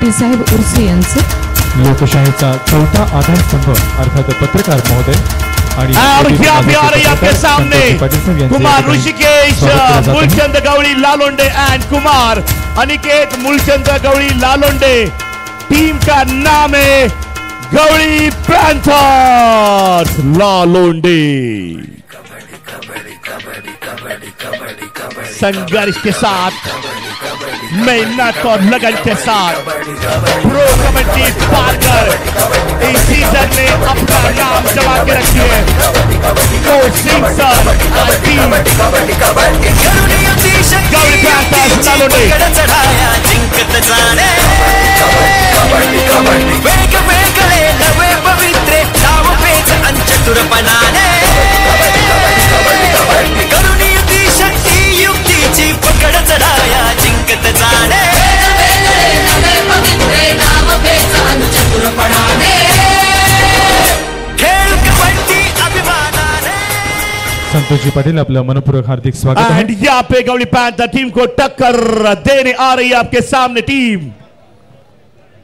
पाटील साहेब उर्से यांचे लोकशाहीचा चौथा आधारस्तंभ अर्थात पत्रकार महोदय और यहाँ पे आ रही है आपके सामने कुमार ऋषिकेश मूलचंद गवळी लालोंडे एंड कुमार अनिकेत मूलचंद गवळी लालोंडे। टीम का नाम है गवळी पैंथर्स लालोंडे। संघर्ष के साथ मेहनत और लगन के साथ प्रो कबड्डी पालघर इस सीजन में अपना नाम जमा के रखी है। कोच सिंह सर गवळी पैंथर्स लालोंडे। संतोषजी पाटील आपलं मनपूर्वक हार्दिक स्वागत है। यहाँ पे गवळी पैंथर टीम को टक्कर देने आ रही है आपके सामने टीम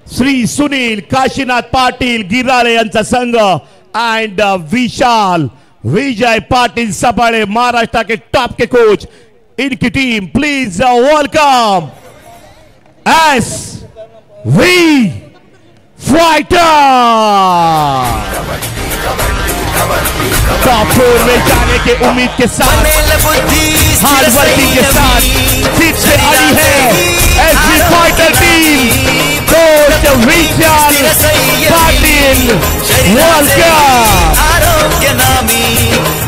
श्री सुनील काशीनाथ पाटील गिराळे यांचा संघ एंड विशाल विजय पाटिल सबाळे महाराष्ट्र के टॉप के कोच इनकी team. Please welcome S V fighter. Top four में जाने के उम्मीद के साथ हार्ड वर्किंग के साथ जीत से अड़ी है S V fighter team. Coach Vishal Patil welcome. आरोग्य नामी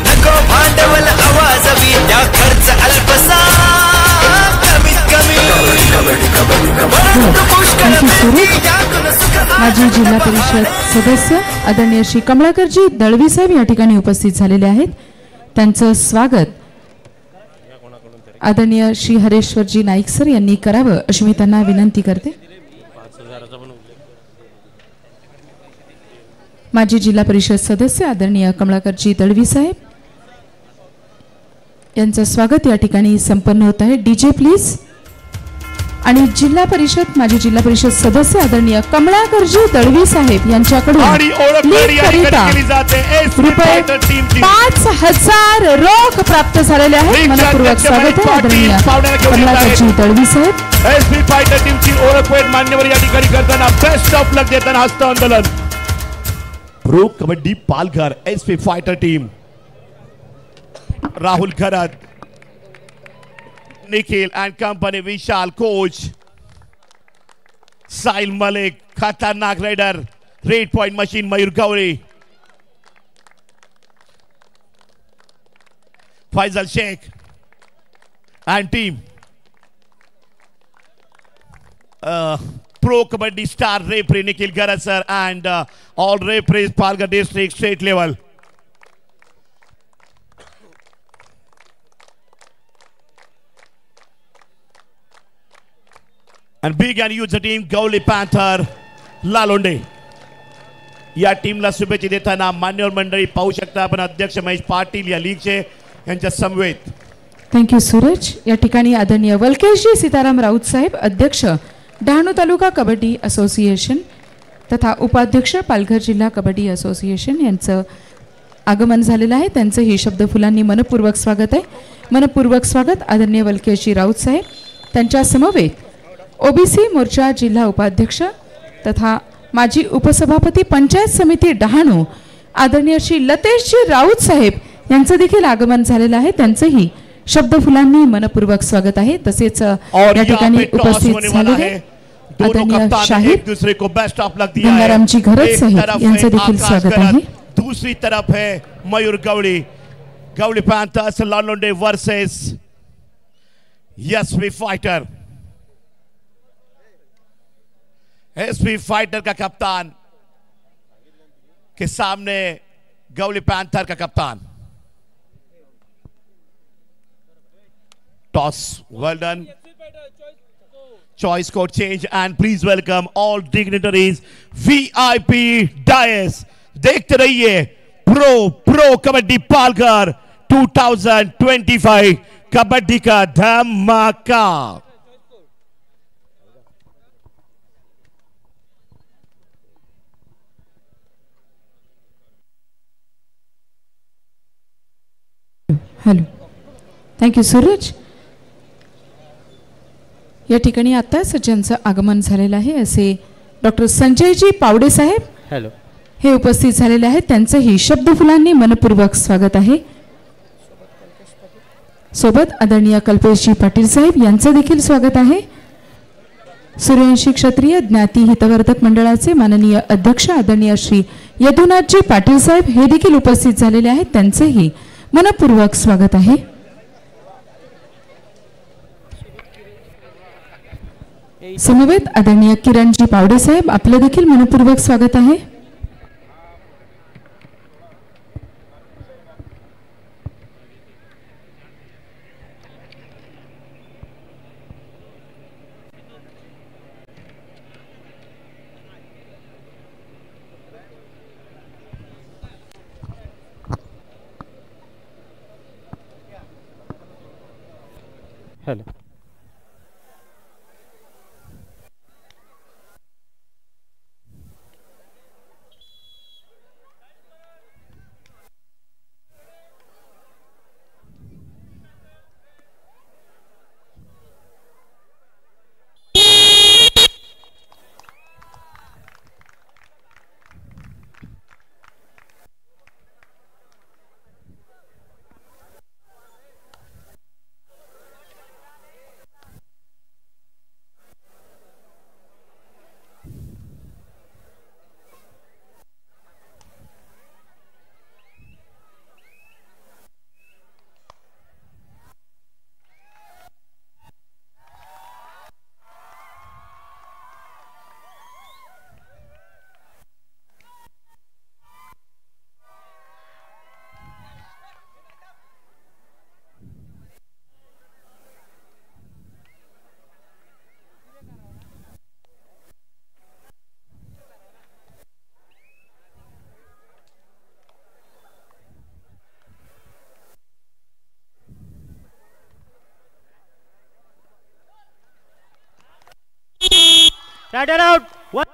नको भांडवल आवाजवी त्या खर्च अल्पसा कमीत कमी माजी जिल्हा परिषद सदस्य आदरणीय श्री कमलाकरजी दळवी साहेब या ठिकाणी उपस्थित झालेले आहेत। त्यांचं स्वागत आदरणीय श्री हरेश्वरजी नाईक सर यांनी करावं अशी मी त्यांना विनंती करते। माजी जिल्हा परिषद सदस्य आदरणीय कमलाकरजी दळवी साहेब यांचं स्वागत या ठिकाणी संपन्न होत आहे। DJ please. आणि जिल्हा परिषद माजी जिल्हा परिषद सदस्य आदरणीय कमलाकरजी दळवी साहेब यांच्याकडून रुपये 5000 रोख प्राप्त झालेले आहेत। मनपूर्वक स्वागत आहे आदरणीय कमलाकरजी दळवी साहेब। एसपी फायटर टीमची ओळख वेळ मान्यवर या ठिकाणी करताना बेस्ट ऑफ लक देताना हस्त आंदोलन। Pro kabaddi Palghar SP fighter team Rahul Kharat Nikhil and company Vishal coach Sahil Malik खतरनाक raider raid point machine Mayur Gawali Faizal Shaikh and team Pro Kabaddi star referee Nikhil Garat sir and all referees Palghar district state level. And big and huge team Gawli Panther Lalonde. या टीमला शुभेच्छा देताना मान्यवर मंडळी पाहू शकता आपण अध्यक्ष महेश पाटील या लीगचे यांच्या समवेत। थँक्यू सूरज। या ठिकाणी आदरणीय वलकेशजी सीताराम राऊत साहेब अध्यक्ष डहाणू तालुका कबड्डी असोसिएशन तथा उपाध्यक्ष पालघर जिल्हा कबड्डी असोसिएशन यांचं आगमन झालेलं आहे। त्यांचं ही शब्दफुलांनी मनपूर्वक स्वागत आहे। मनपूर्वक स्वागत आदरणीय वलकेशजी राऊत साहेब। त्यांच्या समवेत ओबीसी मोर्चा जिल्हा उपाध्यक्ष तथा माजी उपसभापती पंचायत समिती डहाणू आदरणीय श्री लतेशजी राऊत साहेब यांचं देखील आगमन झालेलं आहे। त्यांचंही शब्दफुलांनी मनपूर्वक स्वागत आहे। तसेच या ठिकाणी उपस्थित झालेले आदरणीय शाहिद गंगारामजी घरत साहेब यांचं देखील स्वागत आहे। दूसरी तरफ है मयूर गवळी गवळी पैंथर्स लालोंडे versus SP fighter. SP fighter का कप्तान के सामने गवळी पैंथर का कप्तान। Toss, well done. Choice code change and please welcome all dignitaries VIP dais। देखते रहिए प्रो कबड्डी पालघर 2025 कबड्डी का धमाका। हॅलो. थँक्यू सूरज. या ठिकाणी आताच ज्यांचं आगमन झालेलं आहे असे डॉक्टर संजयजी पावडे साहेब हॅलो हे उपस्थित झालेले आहेत. त्यांचंही शब्दफुलांनी मनपूर्वक स्वागत आहे. सोबत आदरणीय कल्पेशजी पाटील साहेब यांचं देखील स्वागत आहे. सूर्यवंशी क्षत्रिय ज्ञाती हितवर्धक मंडळाचे माननीय अध्यक्ष आदरणीय श्री यदुनाथजी पाटील साहेब हे देखील उपस्थित झालेले आहेत. त्यांचेही मनपूर्वक स्वागत आहे. समवेत आदरणीय किरणजी पावडे साहेब आपलं देखील मनपूर्वक स्वागत आहे. Hello Rider out. One.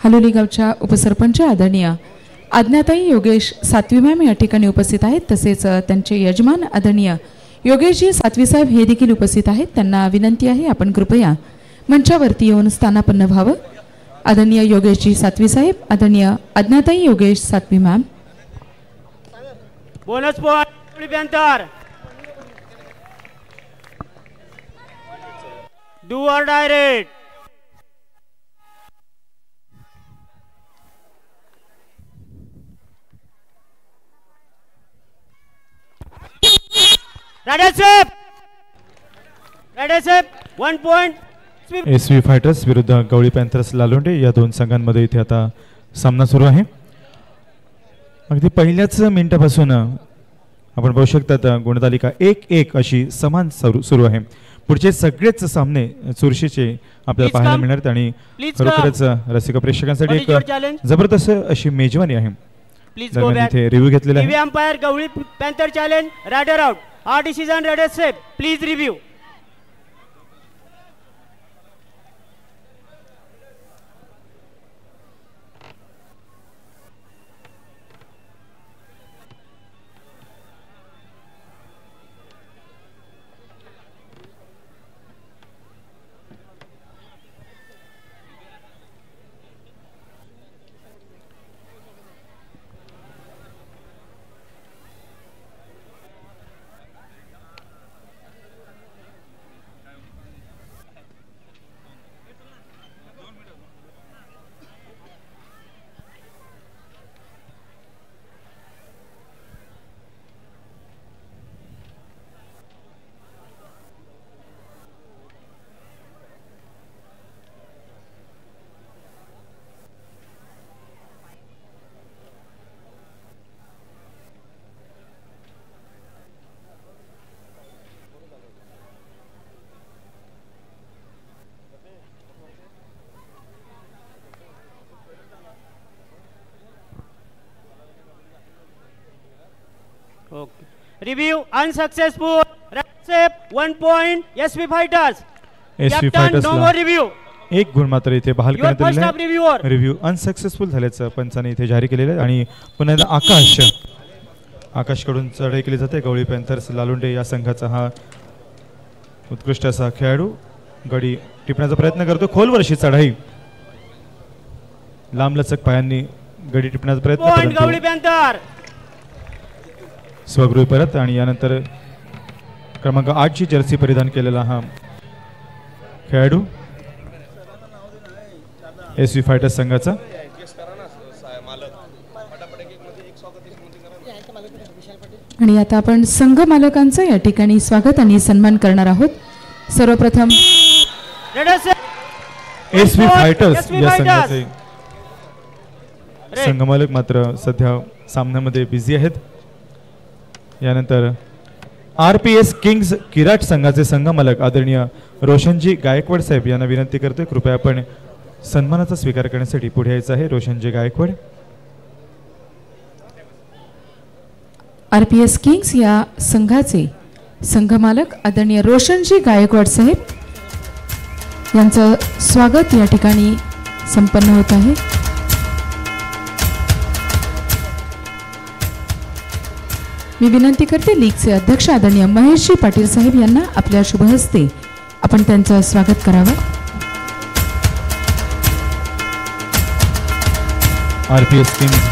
हलोली गावच्या उपसरपंच आदरणीय आज्ञाताई योगेश सातवी मॅम या ठिकाणी उपस्थित आहेत. तसेच त्यांचे यजमान आदरणीय योगेशजी सातवी साहेब हे देखील उपस्थित आहेत. त्यांना विनंती आहे आपण कृपया मंचावरती येऊन स्थानापन्न व्हावं. आदरणीय योगेशजी सातवी साहेब, आदरणीय आज्ञाताई योगेश सातवी ma'am. Bonus point panther. Do or direct. One point. SV fighters विरुद्ध गवळी पॅन्थर्स लालोंडे या दोन संघांमध्ये इथे आता सामना सुरू आहे. अगदी पहिल्याच मिनिटापासून आपण पाहू शकतात गुणतालिका 1-1 अशी समान सुरू आहे. पुढचे सगळेच सामने चुरशीचे आपल्याला पाहायला मिळणार आहेत आणि खरोखरच रसिक प्रेक्षकांसाठी एक जबरदस्त अशी मेजवानी आहे. इथे रिव्ह्यू घेतलेला आहे. Umpire Gawali panther challenge raider out. Our decision raider safe. Please review. Okay. Review unsuccessful. Red Sep 1 point. SV Fighters. SV Captain, Fighters no more review. एक गुण मात्र इथे बहाल Your करण्यात first आलेला half आहे. reviewer. रिव्ह्यू अनसक्सेसफुल झाल्याचं पंचाने इथे जारी केलेलं आहे आणि पुन्हा एकदा आकाशकडून चढाई केली जाते. गवळी पॅन्थर्स लालुंडे या संघाचा हा उत्कृष्ट असा खेळाडू गडी टिपण्याचा प्रयत्न करतो. खोलवरशी चढाई, लांबलचक पायांनी गडी टिपण्याचा प्रयत्न Point Gavli करतो. Panther. स्वगृही परत आणि यानंतर क्रमांक 8 ची जर्सी परिधान केलेला हा खेळाडू SV फायटर्स संघाचा. आणि आता आपण संघ मालकांचं या ठिकाणी स्वागत आणि सन्मान करणार आहोत. सर्वप्रथम Red Sep. SV fighters SV या Fighters. संघाचे Red. संघमालक मात्र सध्या सामन्यामध्ये बिझी आहेत. यानंतर RPS किंग्स किराट संघाचे संघमालक आदरणीय रोशनजी गायकवाड साहेब यांना विनंती करतोय कृपया आपण सन्मानाचा स्वीकार करण्यासाठी पुढे यायचं आहे. रोशनजी गायकवाड. RPS किंग्स या संघाचे संघमालक आदरणीय रोशनजी गायकवाड साहेब यांचं स्वागत या ठिकाणी संपन्न होत आहे. मी विनंती करते लीगचे अध्यक्ष आदरणीय महेशजी पाटील साहेब यांना आपल्या शुभ हस्ते आपण त्यांचं स्वागत करावं. RPS किंग्स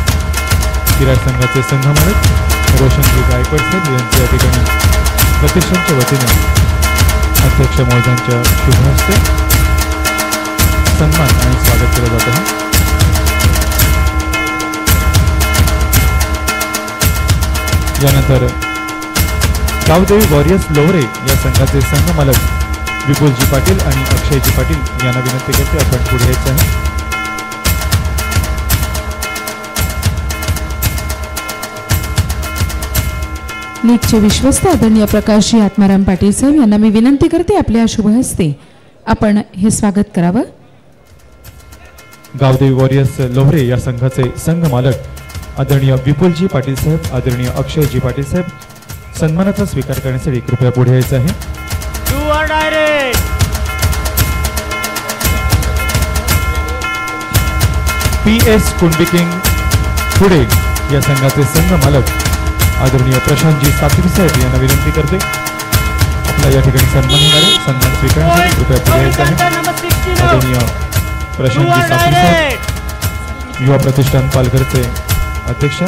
किराट संघाचे संघमालक रोशनजी गायकवाड साहेब यांच्या या ठिकाणी प्रतिष्ठानच्या वतीने अध्यक्ष महोदयांच्या शुभ हस्ते सन्मान आणि स्वागत केलं जात आहे. यानंतर गावदेवी वॉरियर्स लोहरे या संघाचे संघमालक विपुलजी पाटील आणि अक्षयजी पाटील यांना विनंती करते आपण पुढे यायचं आहे. लीगचे विश्वस्त आदरणीय प्रकाशजी आत्माराम पाटील साहेब यांना मी विनंती करते आपल्या शुभ हस्ते आपण हे स्वागत करावं. गावदेवी वॉरियर्स लोहरे या संघाचे संघ मालक आदरणीय विपुलजी पाटील साहेब, आदरणीय अक्षयजी पाटील साहेब सन्मानाचा स्वीकार करण्यासाठी कृपया पुढे यायचं आहे. You are direct. PS कुंडी किंग पुढे या संघाचे संघ मालक आदरणीय प्रशांतजी सातवी साहेब यांना विनंती करते आपला या ठिकाणी सन्मान होणार आहे. सन्मान स्वीकारण्यासाठी कृपया पुढे यायचं आहे. आदरणीय प्रशांतजी सातवी साहेब युवा प्रतिष्ठान पालघरचे अध्यक्ष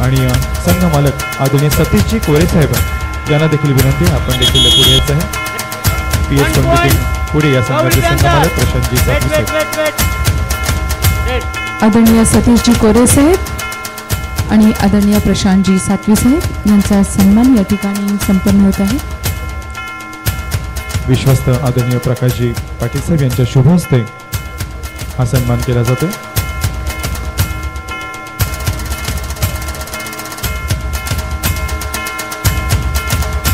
आणि संघ मालक आदरणीय सतीशजी कोरे साहेब यांना देखील विनंती आपण देखील पुढे यायचं आहे. PS कुंडी किंग पुढे या संघाचे संघ मालक प्रशांतजी सातवी साहेब, आदरणीय सतीशजी कोरे साहेब आणि आदरणीय प्रशांतजी सातवी साहेब यांचा सन्मान या ठिकाणी संपन्न होत आहे. विश्वस्त आदरणीय प्रकाशजी पाटील साहेब यांच्या शुभ हस्ते हा सन्मान केला जातो.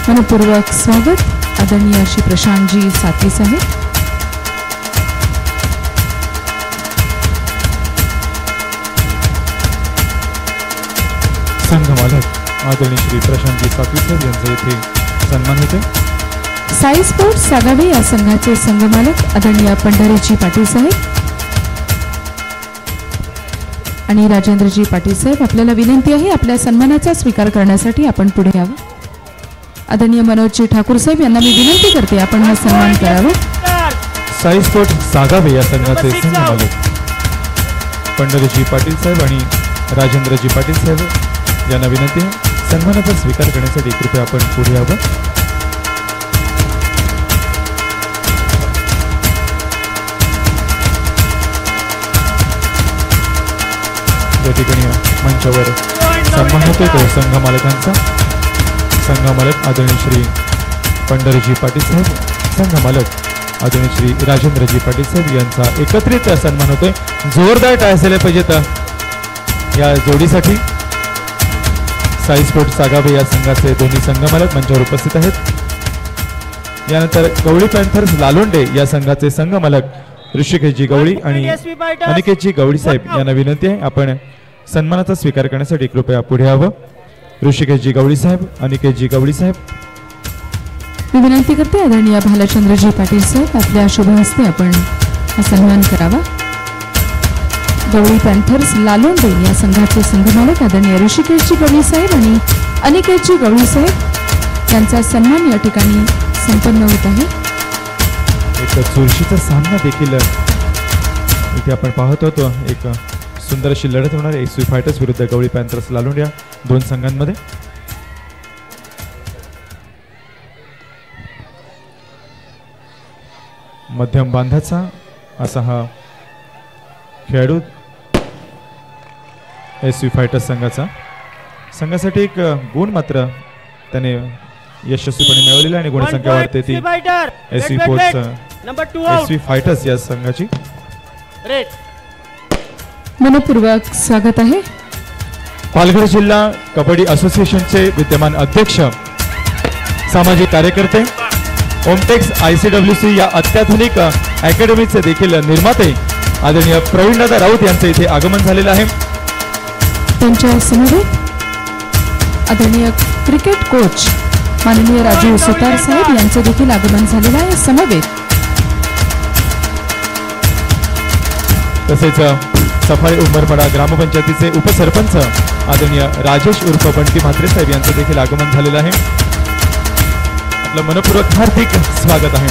मनपूर्वक स्वागत आदरणीय श्री प्रशांतजी सातवी साहेब. संघ मालक आदरणीय श्री प्रशांतजी सातवी साहेब यांचा येथे सन्मान होते. साई स्पोर्ट्स सागावे या संघाचे संघ मालक आदरणीय पंढरीजी पाटील साहेब आणि राजेंद्रजी पाटील साहेब आपल्याला विनंती आहे आपल्या सन्मानाचा स्वीकार करण्यासाठी आपण पुढे यावं. आदरणीय मनोजजी ठाकूर साहेब यांना मी विनंती करते आपण हा सन्मान करावा. साई स्पोर्ट सागावे या संघाचे संघ मालक पंढरीजी पाटील साहेब आणि राजेंद्रजी पाटील साहेब यांना विनंती आहे सन्मानाचा स्वीकार करण्यासाठी कृपया आपण पुढे यावं. या ठिकाणी मंचावर सन्मान होतोय तो संघ मालकांचा. संघ मालक आदरणीय श्री पंढरीजी पाटील साहेब, संघ मालक आदरणीय श्री राजेंद्रजी पाटील साहेब यांचा एकत्रित सन्मान होतोय. जोरदार टाळ्या झाल्या पाहिजेत या जोडीसाठी. साई स्पोर्ट सागावे या संघाचे दोन्ही संघ मालक मंचावर उपस्थित आहेत. यानंतर गवळी पॅन्थर्स लालोंडे या संघाचे संघ मालक ऋषिकेशजी गवळी आणि अनिकेतजी गवळी साहेब यांना विनंती आहे आपण सन्मानाचा स्वीकार करण्यासाठी कृपया पुढे यावं. ऋषिकेशजी गवळी साहेब, अनिकेतजी गवळी साहेब. मी विनंती करते आदरणीय भालचंद्रजी पाटील साहेब आपल्या शुभ हस्ते आपण हा सन्मान करावा. गवळी पॅन्थर्स लालोंडे या संघाचे संघमालक आदरणीय ऋषिकेशजी गवळी साहेब आणि अनिकेतजी गवळी साहेब यांचा सन्मान या ठिकाणी संपन्न होत आहे. एक चुरशीचा सामना देखील इथे आपण पाहत होतो. एक सुंदर अशी लढत होणार आहे एसवी फायटर्स विरुद्ध गवळी पॅन्थर्स लालोंड या दोन संघांमध्ये. मध्यम बांधाचा असा हा खेळाडू एसवी फायटर्स संघासाठी एक गुण मात्र त्याने यशस्वीपणे मिळवलेला आणि गुणसंख्या वाढते ती एसवी एसवी फायटर्स या संघाची. मनपूर्वक स्वागत आहे. पालघर जिल्हा कबड्डी असोसिएशनचे विद्यमान अध्यक्ष, सामाजिक कार्यकर्ते, ओमटेक्स ICWC या अत्याधुनिक अकॅडमीचे देखील निर्माते आदरणीय प्रवीणदादा राऊत यांचे इथे आगमन झालेलं आहे. त्यांच्या समवेत आदरणीय क्रिकेट कोच माननीय राजीव सुतार साहेब यांचे देखील आगमन झालेलं आहे. समवेत तसेच सफाई उंबरपाडा ग्रामपंचायतीचे उपसरपंच आदरणीय राजेश उर्फ बंटी म्हात्रे साहेब यांचं देखील आगमन झालेलं आहे. आपलं मनपूर्वक हार्दिक स्वागत आहे.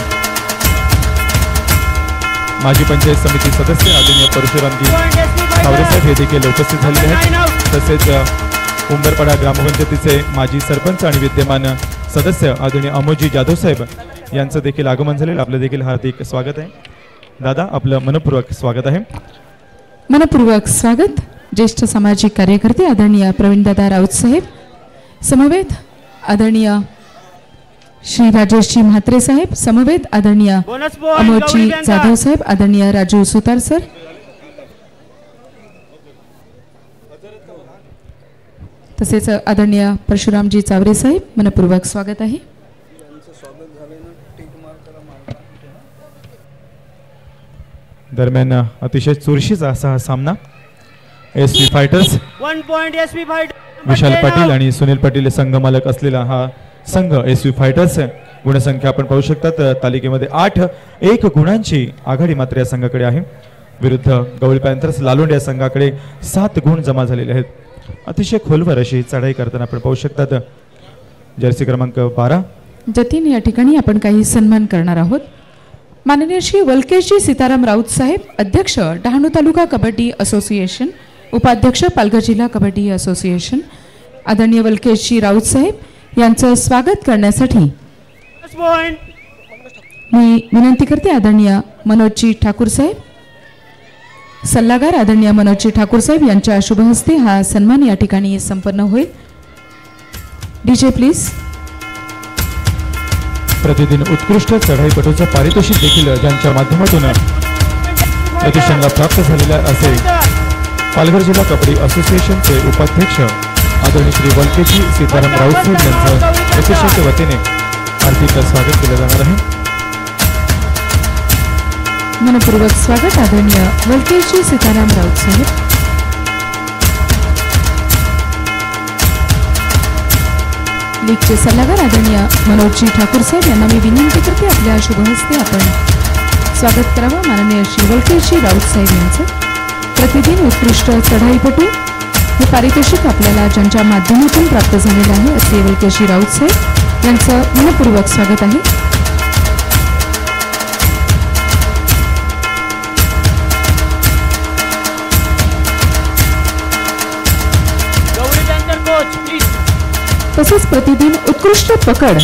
माजी पंचायत समिती सदस्य आदरणीय परशुरामजी सावरे साहेब हे देखील उपस्थित झालेले आहेत. तसेच उंबरपाडा ग्रामपंचायतीचे माजी सरपंच आणि विद्यमान सदस्य आदरणीय अमोजी जाधव साहेब यांचं देखील आगमन झालेलं. आपलं देखील हार्दिक स्वागत आहे. दादा आपलं मनपूर्वक स्वागत आहे. मनपूर्वक स्वागत. ज्येष्ठ सामाजिक कार्यकर्ते आदरणीय प्रवीणदादा राऊत साहेब, समवेत आदरणीय श्री राजेशजी म्हात्रे साहेब, समवेत आदरणीय अमोजी जाधव साहेब, आदरणीय राजीव सुतार सर, तसेच आदरणीय परशुरामजी चावरे साहेब, मनपूर्वक स्वागत आहे. दरम्यान अतिशय चुरशीचा असा हा सामना एसवी फायटर्स विशाल पाटील आणि सुनील पाटील संघमालक असलेला हा संघ एसवी फायटर्स. गुणसंख्या आपण पाहू शकतात तालिकेमध्ये 8 गुणांची आघाडी मात्र या संघाकडे आहे. विरुद्ध गवळी पॅन्थर्स लालोंड या संघाकडे 7 गुण जमा झालेले आहेत. अतिशय खोलवर अशी चढाई करताना आपण पाहू शकतात. जर्सी क्रमांक 12 जतीन या ठिकाणी आपण काही सन्मान करणार आहोत. माननीय श्री वलकेशजी सीताराम राऊत साहेब, अध्यक्ष डहाणू तालुका कबड्डी असोसिएशन, उपाध्यक्ष पालघर जिल्हा कबड्डी असोसिएशन, आदरणीय वलकेशजी राऊत साहेब यांचं स्वागत करण्यासाठी मी विनंती करते आदरणीय मनोजजी ठाकूर साहेब, सल्लागार आदरणीय मनोजजी ठाकूर साहेब यांच्या शुभ हस्ते हा सन्मान या ठिकाणी संपन्न होईल. DJ please. प्रतिदिन उत्कृष्ट चढाईपटूचं पारितोषिक देखील ज्यांच्या माध्यमातून प्रतिष्ठानला प्राप्त झालेला असे पालघर जिल्हा कबड्डी असोसिएशनचे उपाध्यक्ष आदरणीय श्री वलकेजी सीताराम राऊत साहेब यांचं प्रतिष्ठानच्या वतीने हार्दिक स्वागत केलं जाणार आहे. मनपूर्वक स्वागत आदरणीय वलकेशजी सीताराम राऊत साहेब. लीगचे सल्लागार आदरणीय मनोजजी ठाकूर साहेब यांना मी विनंती करते आपल्या शुभ हस्ते आपण स्वागत करावं. माननीय श्री वलकेशजी राऊत साहेब यांचं प्रतिदिन उत्कृष्ट चढाईपटू हे पारितोषिक आपल्याला ज्यांच्या माध्यमातून प्राप्त झालेलं आहे असे वलकेशजी राऊत साहेब यांचं मनपूर्वक स्वागत आहे. तसेच प्रतिदिन उत्कृष्ट पकड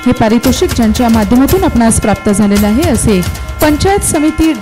हे पारितोषिक ज्यांच्या माध्यमातून आपणास प्राप्त झालेलं आहे असे पंचायत समिती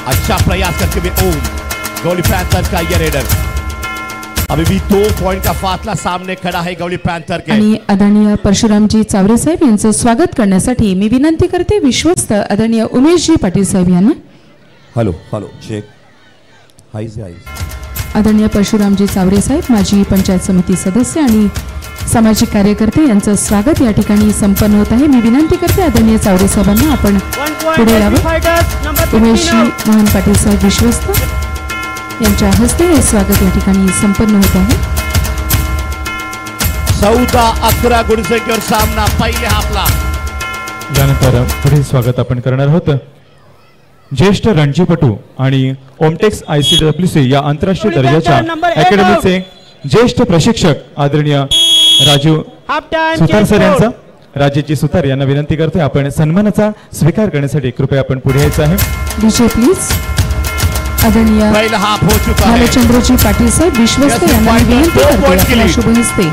अच्छा प्रयास करते हुए ओम गौली पैंथर का ये रेडर। अभी भी 2 पॉइंट का फासला सामने खड़ा है गौली पैंथर के। आणि आदरणीय परशुरामजी चावरे साहेब यांचं स्वागत करण्यासाठी मी विनंती करते विश्वस्त आदरणीय उमेशजी पाटील साहेब यांना। हॅलो हॅलो चेक हाईज आदरणीय परशुरामजी चावरे साहेब माजी पंचायत समिती सदस्य आणि सामाजिक कार्यकर्ते यांचं स्वागत या ठिकाणी संपन्न होत आहे। मी विनंती करते आदरणीय चावरे साहेबांना आपण पुढे यावं। उमेशजी मोहन पाटील साहेब विश्वस्त यांच्या हस्ते हे स्वागत या ठिकाणी संपन्न होत आहे। 14-11 गुणसंख्येवर सामना पहिले हाफला। यानंतर पुढील स्वागत आपण करणार आहोत ज्येष्ठ रणजीपटू आणि ओमटेक्स ICWC या आंतरराष्ट्रीय दर्जाच्या अकॅडमीचे ज्येष्ठ प्रशिक्षक आदरणीय राजीव सुतार सर यांचा। राजेशजी सुतार यांना विनंती करते आपण सन्मानाचा स्वीकार करण्यासाठी कृपया आपण पुढे यायचं आहे। DJ please. आदरणीय पहिला हाफ हो चुका है। भालचंद्रजी पाटील साहेब विश्वस्त यांना मी विनंती करते आपल्या शुभ हस्ते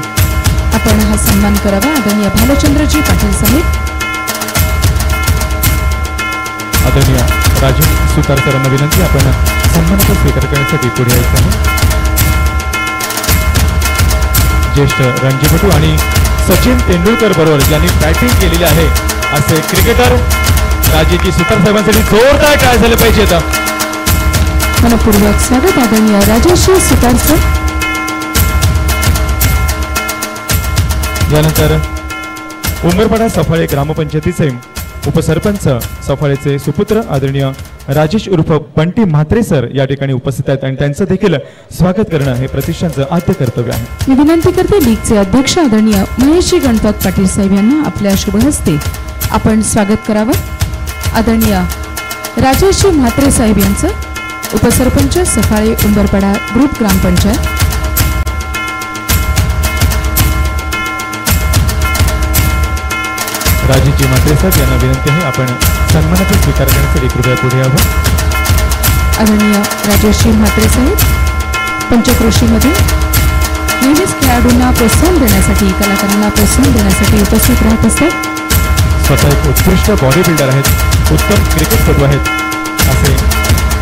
आपण हा सन्मान करावा। आदरणीय भालचंद्रजी पाटील साहेब। आदरणीय राजीव सुतार सरांना विनंती आपण सन्मानाचा स्वीकार करण्यासाठी पुढे यायचं आहे। ज्येष्ठ रणजीपटू आणि सचिन तेंडुलकर बरोबर ज्यांनी बॅटिंग केलेली आहे असे क्रिकेटर राजेशजी सुतार साहेबांसाठी जोरदार टाळ्या झाल्या पाहिजेत। मनपूर्वक स्वागत आदरणीय राजेशजी सुतार सर। यानंतर उंबरपाडा सफाळे ग्रामपंचायतीचे उपसरपंच सफाळेचे सुपुत्र आदरणीय राजेश उर्फ बंटी म्हात्रे सर या ठिकाणी उपस्थित आहेत आणि त्यांचं देखील स्वागत करणं हे प्रतिष्ठानचं आद्य कर्तव्य आहे। मी विनंती करते लीगचे अध्यक्ष आदरणीय महेशजी गणपत पाटील साहेब यांना आपल्या शुभ हस्ते आपण स्वागत करावं। आदरणीय राजेशजी म्हात्रे साहेब यांचं उपसरपंच सफाळे उंबरपाडा ग्रुप ग्रामपंचायत। राजेशजी म्हात्रे साहेब यांना विनंती आहे आपण सन्मानाचा स्वीकार करण्यासाठी कृपया पुढे यावं। आदरणीय राजेशजी म्हात्रे साहेब पंचक्रोशीमध्ये नेहमीच खेळाडूंना प्रोत्साहन देण्यासाठी कलाकारांना प्रोत्साहन देण्यासाठी उपस्थित राहत असतात। स्वतः एक उत्कृष्ट बॉडी बिल्डर आहेत, उत्तम क्रिकेटपटू आहेत असे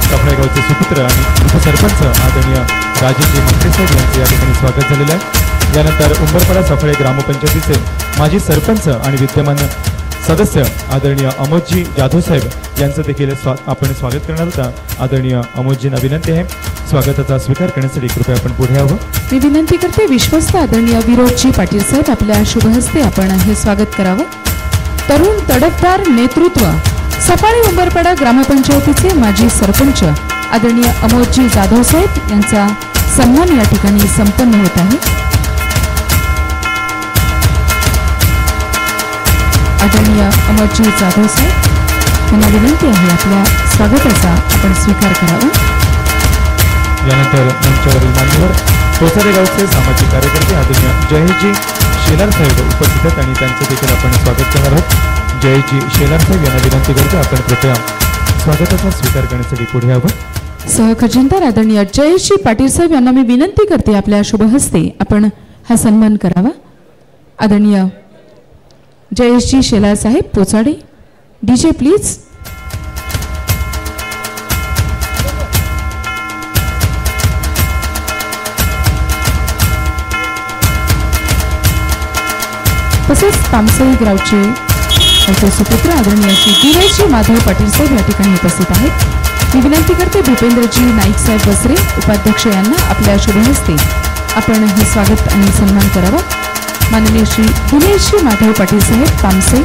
सफाळे गावचे सुपुत्र आणि उपसरपंच आदरणीय राजेशजी म्हात्रे साहेब यांचे या ठिकाणी स्वागत झालेलं आहे। यानंतर उंबरपाडा सफाळे ग्रामपंचायतीचे माजी सरपंच आणि विद्यमान सदस्य आदरणीय अमोदजी जाधव साहेब यांचं देखील आपण स्वागत करणार होता। आदरणीय अमोदजींना विनंती आहे स्वागताचा स्वीकार करण्यासाठी कृपया आपण पुढे यावं। मी विनंती करते विश्वस्त आदरणीय विरोधजी पाटील साहेब आपल्या शुभ हस्ते आपण हे स्वागत करावं। तरुण तडफदार नेतृत्व सफाळे उंबरपाडा ग्रामपंचायतीचे माजी सरपंच आदरणीय अमोदजी जाधव साहेब यांचा सन्मान या ठिकाणी संपन्न होत आहे। आदरणीय अमोदजी जाधव साहेब यांना विनंती आहे आपल्या स्वागताचा आपण स्वीकार करावा। यानंतर मंचावरील मान्यवर कोसारे गावचे सामाजिक कार्यकर्ते आदरणीय जयेशजी शेलार साहेब उपस्थित आहेत आणि त्यांचं देखील आपण स्वागत करणार आहोत। जयेशजी शेलार साहेब यांना विनंती करतो आपण कृपया स्वागताचा स्वीकार करण्यासाठी पुढे यावं। सहखजिनदार आदरणीय जयेशजी पाटील साहेब यांना मी विनंती करते आपल्या शुभ हस्ते आपण हा सन्मान करावा। आदरणीय जयेशजी शेलार साहेब पोचाडे। DJ please. तसेच तामसई गावचे सुपुत्र आदरणीय श्री दिनेशजी माधव पाटील साहेब या ठिकाणी उपस्थित आहेत। मी विनंती करते भूपेंद्रजी नाईक साहेब बसरे उपाध्यक्ष यांना आपल्या शुभ हस्ते आपण हे स्वागत आणि सन्मान करावा। माननीय श्री दिनेशजी माधव पाटील साहेब तामसई।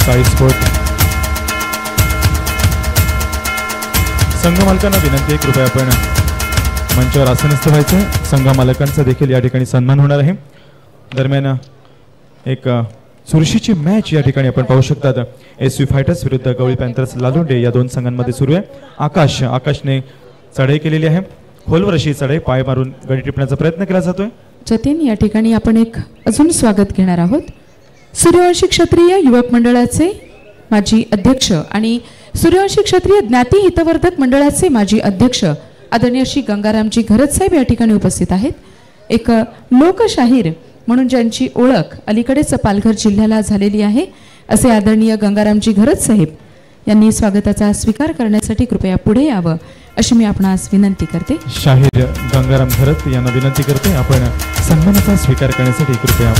स्काई स्पोर्ट संघ मालकांना विनंती आहे कृपया आपण मंचावर आसनस्थ व्हायचं। संघ मालकांचा देखील या ठिकाणी सन्मान होणार आहे। दरम्यान एक चुरशीची मॅच या ठिकाणी आपण पाहू शकतात। SV फायटर्स विरुद्ध गवळी पॅन्थर्स लालुंडे या दोन संघांमध्ये सुरू आहे। आकाशने चढाई केलेली आहे, खोलवर अशी चढाई पाय मारून गडी टिपण्याचा प्रयत्न केला जातोय। जतीन या ठिकाणी आपण एक अजून स्वागत घेणार आहोत। सूर्यवंशी क्षत्रिय युवक मंडळाचे माजी अध्यक्ष आणि सूर्यवंशी क्षत्रिय ज्ञाती हितवर्धक मंडळाचे माजी अध्यक्ष आदरणीय श्री गंगारामजी घरत साहेब या ठिकाणी उपस्थित आहेत। एक लोकशाहीर म्हणून ज्यांची ओळख अलीकडेच पालघर जिल्ह्याला झालेली आहे असे आदरणीय गंगारामजी घरत साहेब यांनी स्वागताचा स्वीकार करण्यासाठी कृपया पुढे यावं अशी मी आपणास विनंती करते. शाहीर गंगाराम घरत यांना विनंती करते आपण सन्मानाचा स्वीकार करण्यासाठी कृपया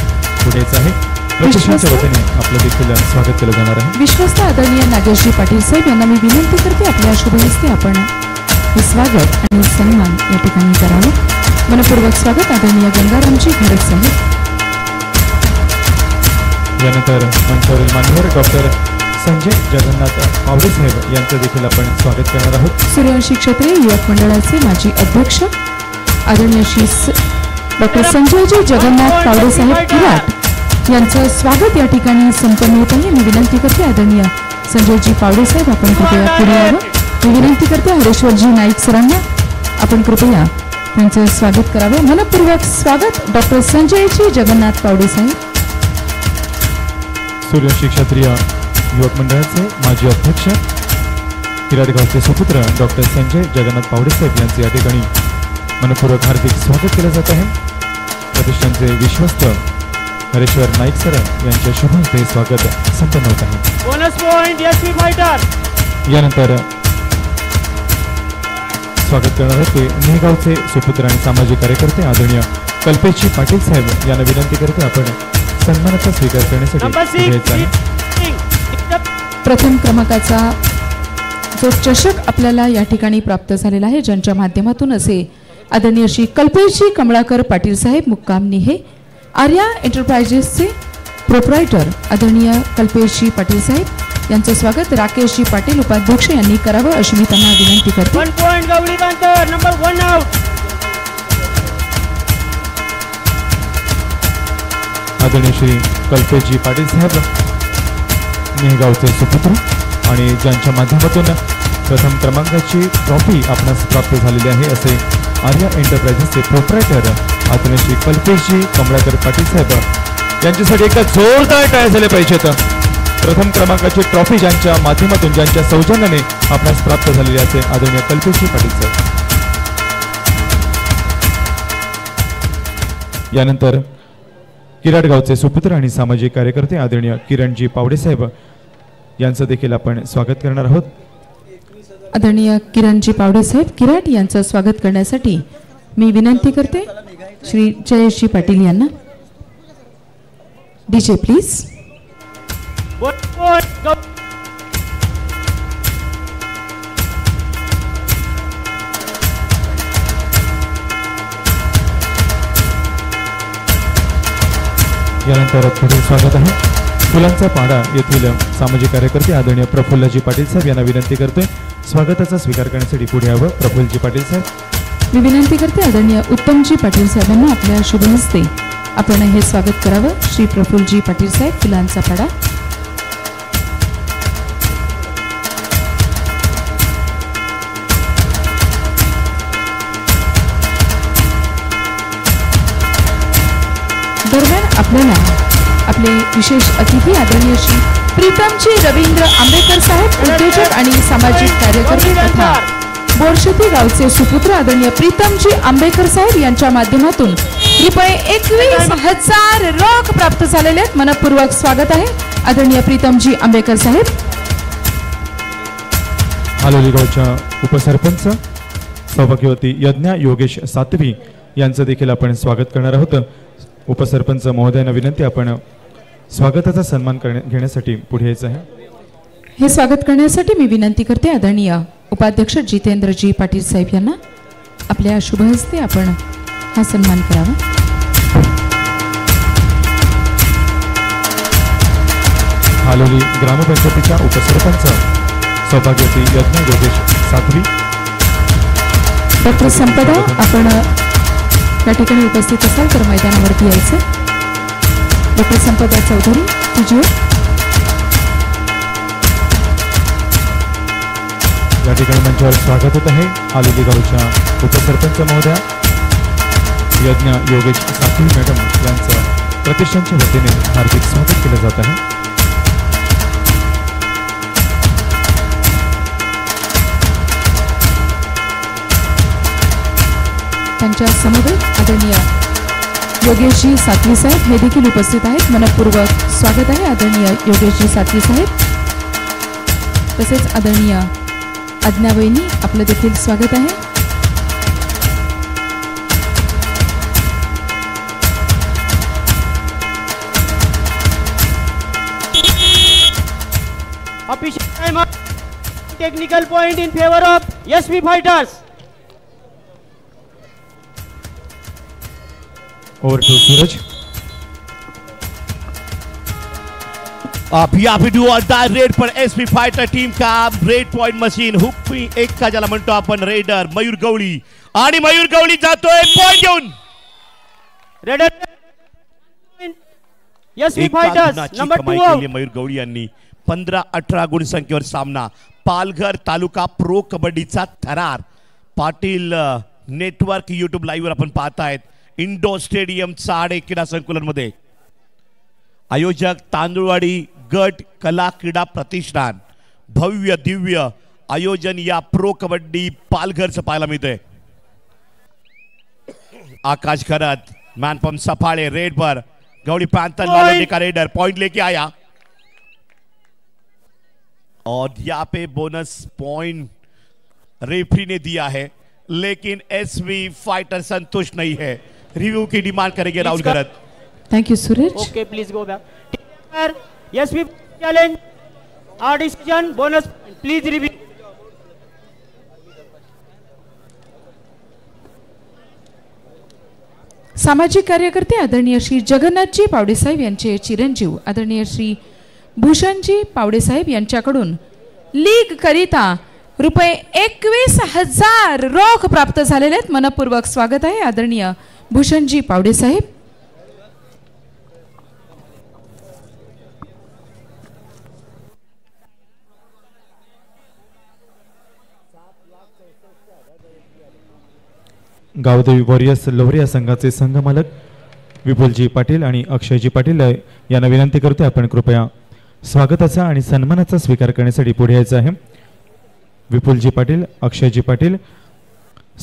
पुढे यायचं आहे. प्रतिष्ठानच्या वतीने आपलं देखील स्वागत केलं जाणार आहे. विश्वस्त आदरणीय नागेशजी पाटील साहेब यांना मी विनंती करते आपल्या शुभ हस्ते आपण हे स्वागत आणि सन्मान या ठिकाणी करावं. मनपूर्वक स्वागत आदरणीय गंगारामजी घरत साहेब. यानंतर मंचावरील मान्यवर डॉक्टर संजय जगन्नाथ पावडे साहेब यांचं देखील आपण स्वागत करणार आहोत. सूर्यवंशी क्षत्रिय युवक मंडळाचे माजी अध्यक्ष आदरणीय श्री डॉक्टर संजयजी जगन्नाथ पावडे साहेब किराट यांचं स्वागत या ठिकाणी संपन्न होत आहे. मी विनंती करते आदरणीय संजयजी पावडे साहेब आपण कृपया पुढे यावं. मी विनंती करते हरेश्वरजी नाईक सरांना आपण कृपया त्यांचं स्वागत करावं. मनपूर्वक स्वागत डॉक्टर संजयजी जगन्नाथ पावडे साहेब. सूर्यवंशी क्षत्रिय युवक मंडळाचे माजी अध्यक्ष किराडगावचे सुपुत्र डॉक्टर संजय जगन्नाथ पावडे साहेब यांचे या ठिकाणी मनपूर्वक हार्दिक स्वागत केलं जात आहे. प्रतिष्ठानचे विश्वस्त हरेश्वर नाईक सर यांच्या शुभ हस्ते स्वागत संपन्न होत आहे. Bonus point SP fighter. यानंतर स्वागत करणार आहेत ते निगावचे सुपुत्र आणि सामाजिक कार्यकर्ते आदरणीय कल्पेशजी पाटील साहेब यांना विनंती करते आपण सन्मानाचा स्वीकार करण्यासाठी पुढे यायचं आहे. प्रथम क्रमांकाचा जो चषक आपल्याला या ठिकाणी प्राप्त झालेला आहे ज्यांच्या माध्यमातून असे आदरणीय श्री कल्पेशजी कमळाकर पाटील साहेब मुक्काम निहे आर्या एंटरप्राइजेसचे प्रोप्रायटर आदरणीय कल्पेशजी पाटील साहेब यांचं स्वागत राकेशजी पाटील उपाध्यक्ष यांनी करावं अशी मी त्यांना विनंती करते. 1 पॉइंट गवळी बांधर नंबर 1 आउट. आदरणीय श्री कल्पेशजी पाटील साहेब निगावचे सुपुत्र आणि ज्यांच्या माध्यमातून प्रथम क्रमांकाची ट्रॉफी आपणास प्राप्त झालेली आहे असे आर्या एंटरप्राइजेसचे प्रोप्रायटर आदरणीय श्री कल्पेशजी कमळाकर पाटील साहेब यांच्यासाठी एकदा जोरदार टाळ्या झाल्या पाहिजेत. प्रथम क्रमांकाची ट्रॉफी ज्यांच्या माध्यमातून ज्यांच्या सौजन्याने आपणास प्राप्त झालेली असे आदरणीय कल्पेशजी पाटील साहेब. यानंतर किराडगावचे सुपुत्र आणि सामाजिक कार्यकर्ते आदरणीय किरणजी पावडे साहेब यांचं देखील आपण स्वागत करणार आहोत. आदरणीय किरणजी पावडे साहेब किराट यांचं स्वागत करण्यासाठी मी विनंती करते श्री जयेशजी पाटील यांना. DJ please. यानंतर पुढील स्वागत आहे फुलांचा पाडा येथील सामाजिक कार्यकर्ते आदरणीय प्रफुल्लजी पाटील साहेब यांना विनंती करतोय स्वागताचा स्वीकार करण्यासाठी पुढे यावं. प्रफुल्लजी पाटील साहेब. मी विनंती करते आदरणीय उत्तमजी पाटील साहेबांना आपल्या शुभ हस्ते आपण हे स्वागत करावं. श्री प्रफुल्लजी पाटील साहेब फुलांचा पाडा. दरम्यान आपल्याला आपले विशेष अतिथी आदरणीय श्री प्रीतमजी रवींद्र आंबेकर साहेब उद्योजक आणि सामाजिक कार्यकर्ते तथा बोरशेती गावचे सुपुत्र आदरणीय प्रीतमजी आंबेकर साहेब यांच्या माध्यमातून रुपये 21,000 रोख प्राप्त झालेले आहेत. मनपूर्वक स्वागत आहे आदरणीय प्रीतमजी आंबेकर साहेब. हालोली गावच्या उपसरपंच सौभाग्यवती यज्ञा योगेश सातवी यांचं देखील आपण स्वागत करणार आहोत. उपसरपंच महोदयांना विनंती आपण स्वागताचा सन्मान घेण्यासाठी पुढे यायचं आहे. हे स्वागत करण्यासाठी मी विनंती करते आदरणीय उपाध्यक्ष जितेंद्रजी पाटील साहेब यांना आपल्या शुभ हस्ते आपण हा सन्मान करावा. हालोली ग्रामपंचायतीच्या उपसरपंच सौभाग्यवती यज्ञा योगेश सातवी. डॉक्टर संपदा आपण या ठिकाणी उपस्थित असाल तर मैदानावरती यायचं. डॉक्टर संपदा चौधरी तुझी या ठिकाणी मंचावर स्वागत होत आहे. हालोली गावच्या उपसरपंच महोदया यज्ञा योगेश सातवी मॅडम यांचं प्रतिष्ठानच्या वतीने हार्दिक स्वागत केलं जात आहे. त्यांच्या समवेत आदरणीय योगेशजी सातवी साहेब हे देखील उपस्थित आहेत. मनपूर्वक स्वागत आहे आदरणीय योगेशजी सातवी साहेब. तसेच आदरणीय आज्ञावहिनी आपलं देखील स्वागत आहे. Official timer. Technical point in favor of SV Fighters. Over to Suraj. अब यहाँ पे डुअल रेड पर एसपी फायटर टीम का रेड पॉइंट मशीन हुक एक का ज्याला म्हणतो आपण रेडर मयूर गवळी आणि मयूर गवळी जातोय पॉइंट घेऊन. Raider. SV Fighters number 2 out. Mayur गवळी यांनी 15-18 गुण संख्येवर सामना. पालघर तालुका प्रो कबड्डीचा थरार. पाटील नेटवर्क YouTube लाईव्ह वर आपण पाहतायत. इंडोर स्टेडियम चाडे क्रीडा संकुलन मध्ये. आयोजक तांदुळवाडी गट कला क्रीडा प्रतिष्ठान. भव्य दिव्य आयोजन या प्रो कबड्डी पालघरचं पाहायला मिळतंय. आकाश खरत मैनपम सफाड़े रेड पर गौड़ी पैंथर लालंडे का रेडर पॉइंट लेके आया और यहाँ पे बोनस पॉइंट रेफरी ने दिया है, लेकिन एसवी फाइटर संतुष्ट नहीं है. रिव्यू की डिमांड करेंगे Rahul Garat. Thank you Suraj. Okay, please go back. SV challenge. Our decision bonus. Please review. सामाजिक कार्यकर्ते आदरणीय श्री जगन्नाथजी पावडे साहेब यांचे चिरंजीव आदरणीय श्री भूषणजी पावडे साहेब यांच्याकडून लीग करिता रुपये 21,000 रोख प्राप्त झालेले आहेत. मनपूर्वक स्वागत आहे आदरणीय भूषणजी पावडे साहेब. गावदेवी वॉरियर्स लोहरी संघाचे संघ मालक विपुलजी पाटील आणि अक्षयजी पाटील यांना विनंती करते आपण कृपया स्वागताचा आणि सन्मानाचा स्वीकार करण्यासाठी पुढे यायचं आहे. विपुलजी पाटील, अक्षयजी पाटील,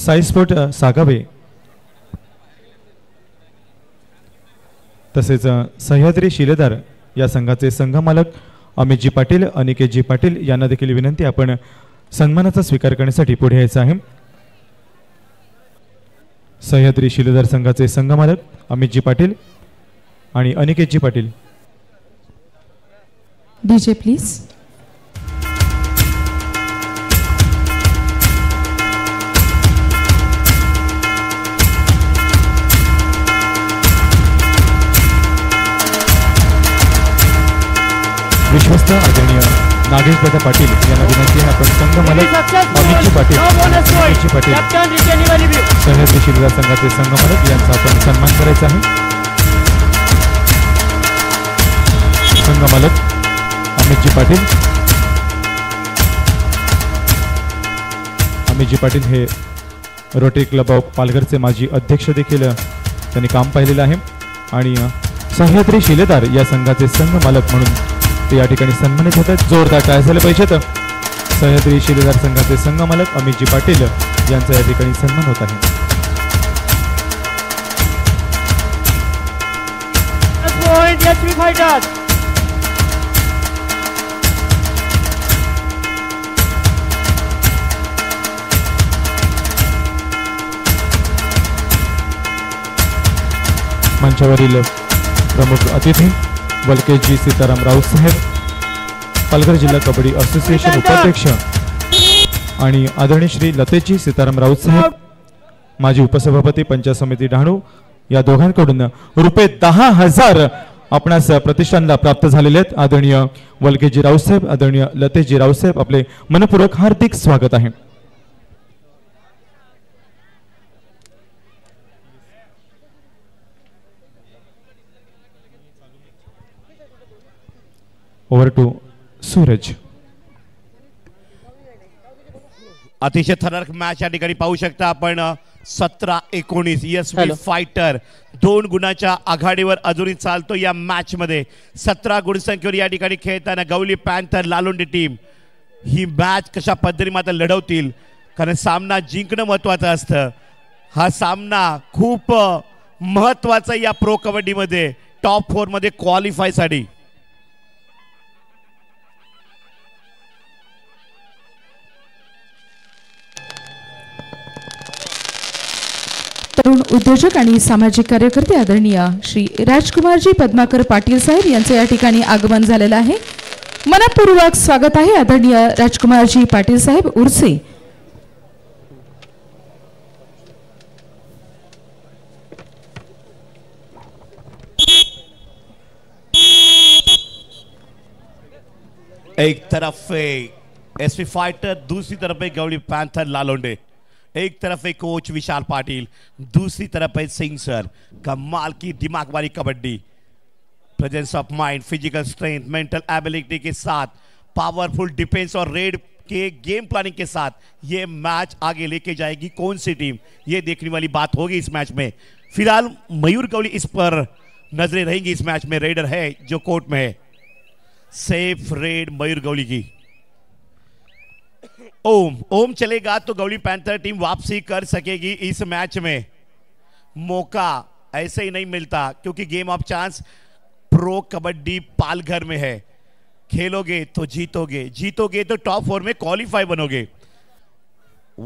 साई स्पोर्ट सागावे तसेच सह्याद्री शिलेदार या संघाचे संघ मालक अमितजी पाटील, अनिकेतजी पाटील यांना देखील विनंती आपण सन्मानाचा स्वीकार करण्यासाठी पुढे यायचं आहे. सह्याद्री शिलेदार संघाचे संघ मालक अमितजी पाटील आणि अनिकेतजी पाटील. DJ please. विश्वस्त आदरणीय नागेशदादा पाटील यांना विनंती आहे आपण संघ मालक अमितजी पाटील, अनिकेतजी पाटील, सह्याद्री शिलेदार संघाचे संघ मालक यांचा आपण सन्मान करायचा आहे. संघ मालक अमितजी पाटील. अमितजी पाटील हे रोटरी क्लब ऑफ पालघरचे माजी अध्यक्ष देखील त्यांनी काम पाहिलेलं आहे आणि सह्याद्री शिलेदार या संघाचे संघ मालक म्हणून ते या ठिकाणी सन्मानित होत आहेत. जोरदार टाळ्या झाले पाहिजेत. सह्याद्री शिलेदार संघाचे संघ मालक अमितजी पाटील यांचा या ठिकाणी सन्मान होत आहे. मंचावरील प्रमुख अतिथी वलकेशजी सीताराम राऊत साहेब, पालघर जिल्हा कबड्डी असोसिएशन उपाध्यक्ष आणि आदरणीय श्री लतेजी सीताराम राऊत साहेब, माजी उपसभापती पंचायत समिती डहाणू या दोघांकडून रुपये 10,000 आपणास प्रतिष्ठानला प्राप्त झालेले आहेत. आदरणीय वलकेशजी राऊत साहेब, आदरणीय लतेजी राऊत साहेब, आपले मनपूर्वक हार्दिक स्वागत आहे. Over to Suraj. अतिशय थरारक मॅच या ठिकाणी पाहू शकता आपण. 17-19 एसवी फायटर 2 गुणाच्या आघाडीवर अजूनही चालतो या मॅच मध्ये. 17 गुणसंख्येवर या ठिकाणी खेळताना गवली पॅन्थर लालोंडे टीम ही मॅच कशा पद्धतीने मात्र लढवतील, कारण सामना जिंकणं महत्वाचं असतं. हा सामना खूप महत्वाचं या प्रो कबड्डी मध्ये टॉप 4 मध्ये क्वालिफाय साठी. तरुण उद्योजक आणि सामाजिक कार्यकर्ते आदरणीय श्री राजकुमारजी पद्माकर पाटील साहेब यांचे या ठिकाणी आगमन झालेलं आहे. मनपूर्वक स्वागत आहे आदरणीय राजकुमारजी पाटील साहेब उर्से. एक तरफ एसपी फाइटर, दूसरी तरफ है गौड़ी पैंथर लालोंडे. एक तरफ है कोच विशाल पाटिल, दूसरी तरफ है सिंह सर. कमाल की दिमाग वाली kabaddi, presence of mind, physical strength, mental ability के साथ, पावरफुल डिफेंस और रेड के गेम प्लानिंग के साथ ये मैच आगे लेके जाएगी कौन सी टीम, ये देखने वाली बात होगी इस मैच में. फिलहाल मयूर गौली इस पर नजरें रहेंगी. इस मैच में रेडर है जो कोर्ट में है. सेफ रेड मयूर गौली की. ओम चलेगा तो गौली पैंथर टीम वापसी कर सकेगी इस मैच में. मौका ऐसे ही नहीं मिलता क्योंकि game of chance pro kabaddi Palghar में है. खेलोगे तो जीतोगे, जीतोगे तो टॉप 4 में क्वालिफाई बनोगे.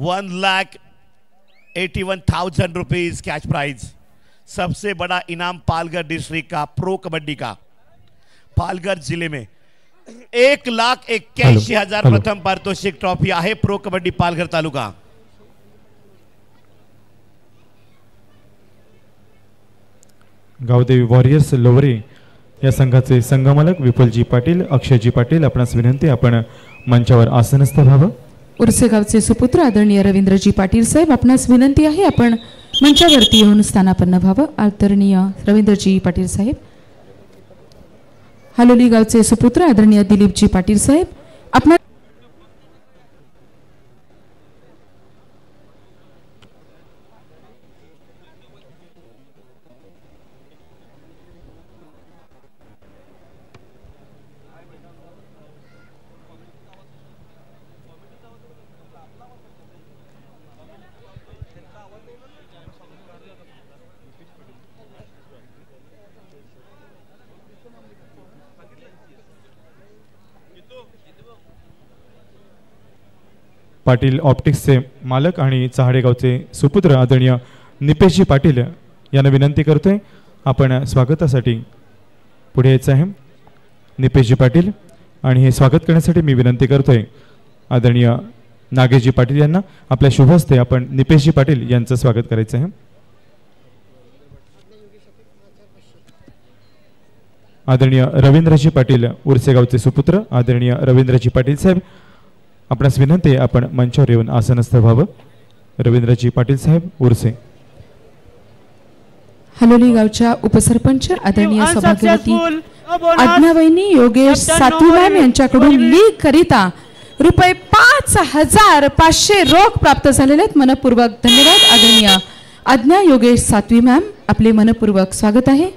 1,81,000 रुपीज कैश प्राइज, सबसे बड़ा इनाम पालघर डिस्ट्रिक्ट का प्रो कबड्डी का. पालघर जिले में 1,81,000 प्रथम पारितोषिक ट्रॉफी आहे प्रो कबड्डी पालघर तालुका. गावदेवी वॉरियर्स लोवरे या संघाचे संघमालक विपुलजी पाटील, अक्षयजी पाटील, आपणास विनंती आपण मंचावर आसनस्थ व्हावं. उर्से गावचे सुपुत्र आदरणीय रवींद्रजी पाटील साहेब, आपणास विनंती आहे आपण मंचावरती येऊन स्थानापन्न व्हावं. आदरणीय रवींद्रजी पाटील साहेब. हालोली गावचे सुपुत्र आदरणीय दिलीपजी पाटील साहेब, आपणा पाटील ऑप्टिक्सचे मालक आणि चहाडेगावचे सुपुत्र आदरणीय निपेशजी पाटील यांना विनंती करतोय आपण स्वागतासाठी पुढे यायचं आहे. निपेशजी पाटील, आणि हे स्वागत करण्यासाठी मी विनंती करतोय आदरणीय नागेशजी पाटील यांना. आपल्या शुभ हस्ते आपण निपेशजी पाटील यांचं स्वागत करायचं आहे. आदरणीय रवींद्रजी पाटील उर्सेगावचे सुपुत्र आदरणीय रवींद्रजी पाटील साहेब, आपणास विनंती आहे आपण मंचावर येऊन आसनस्थ व्हावं. रवींद्रजी पाटील साहेब उर्से. हलोली गावच्या उपसरपंच आदरणीय सभागृहती आज्ञावहिनी योगेश सातवी मॅम यांच्याकडून लीग करिता रुपये 5,500 रोख प्राप्त झालेले आहेत. मनपूर्वक धन्यवाद आदरणीय आज्ञा योगेश सातवी मॅम, आपले मनपूर्वक स्वागत आहे.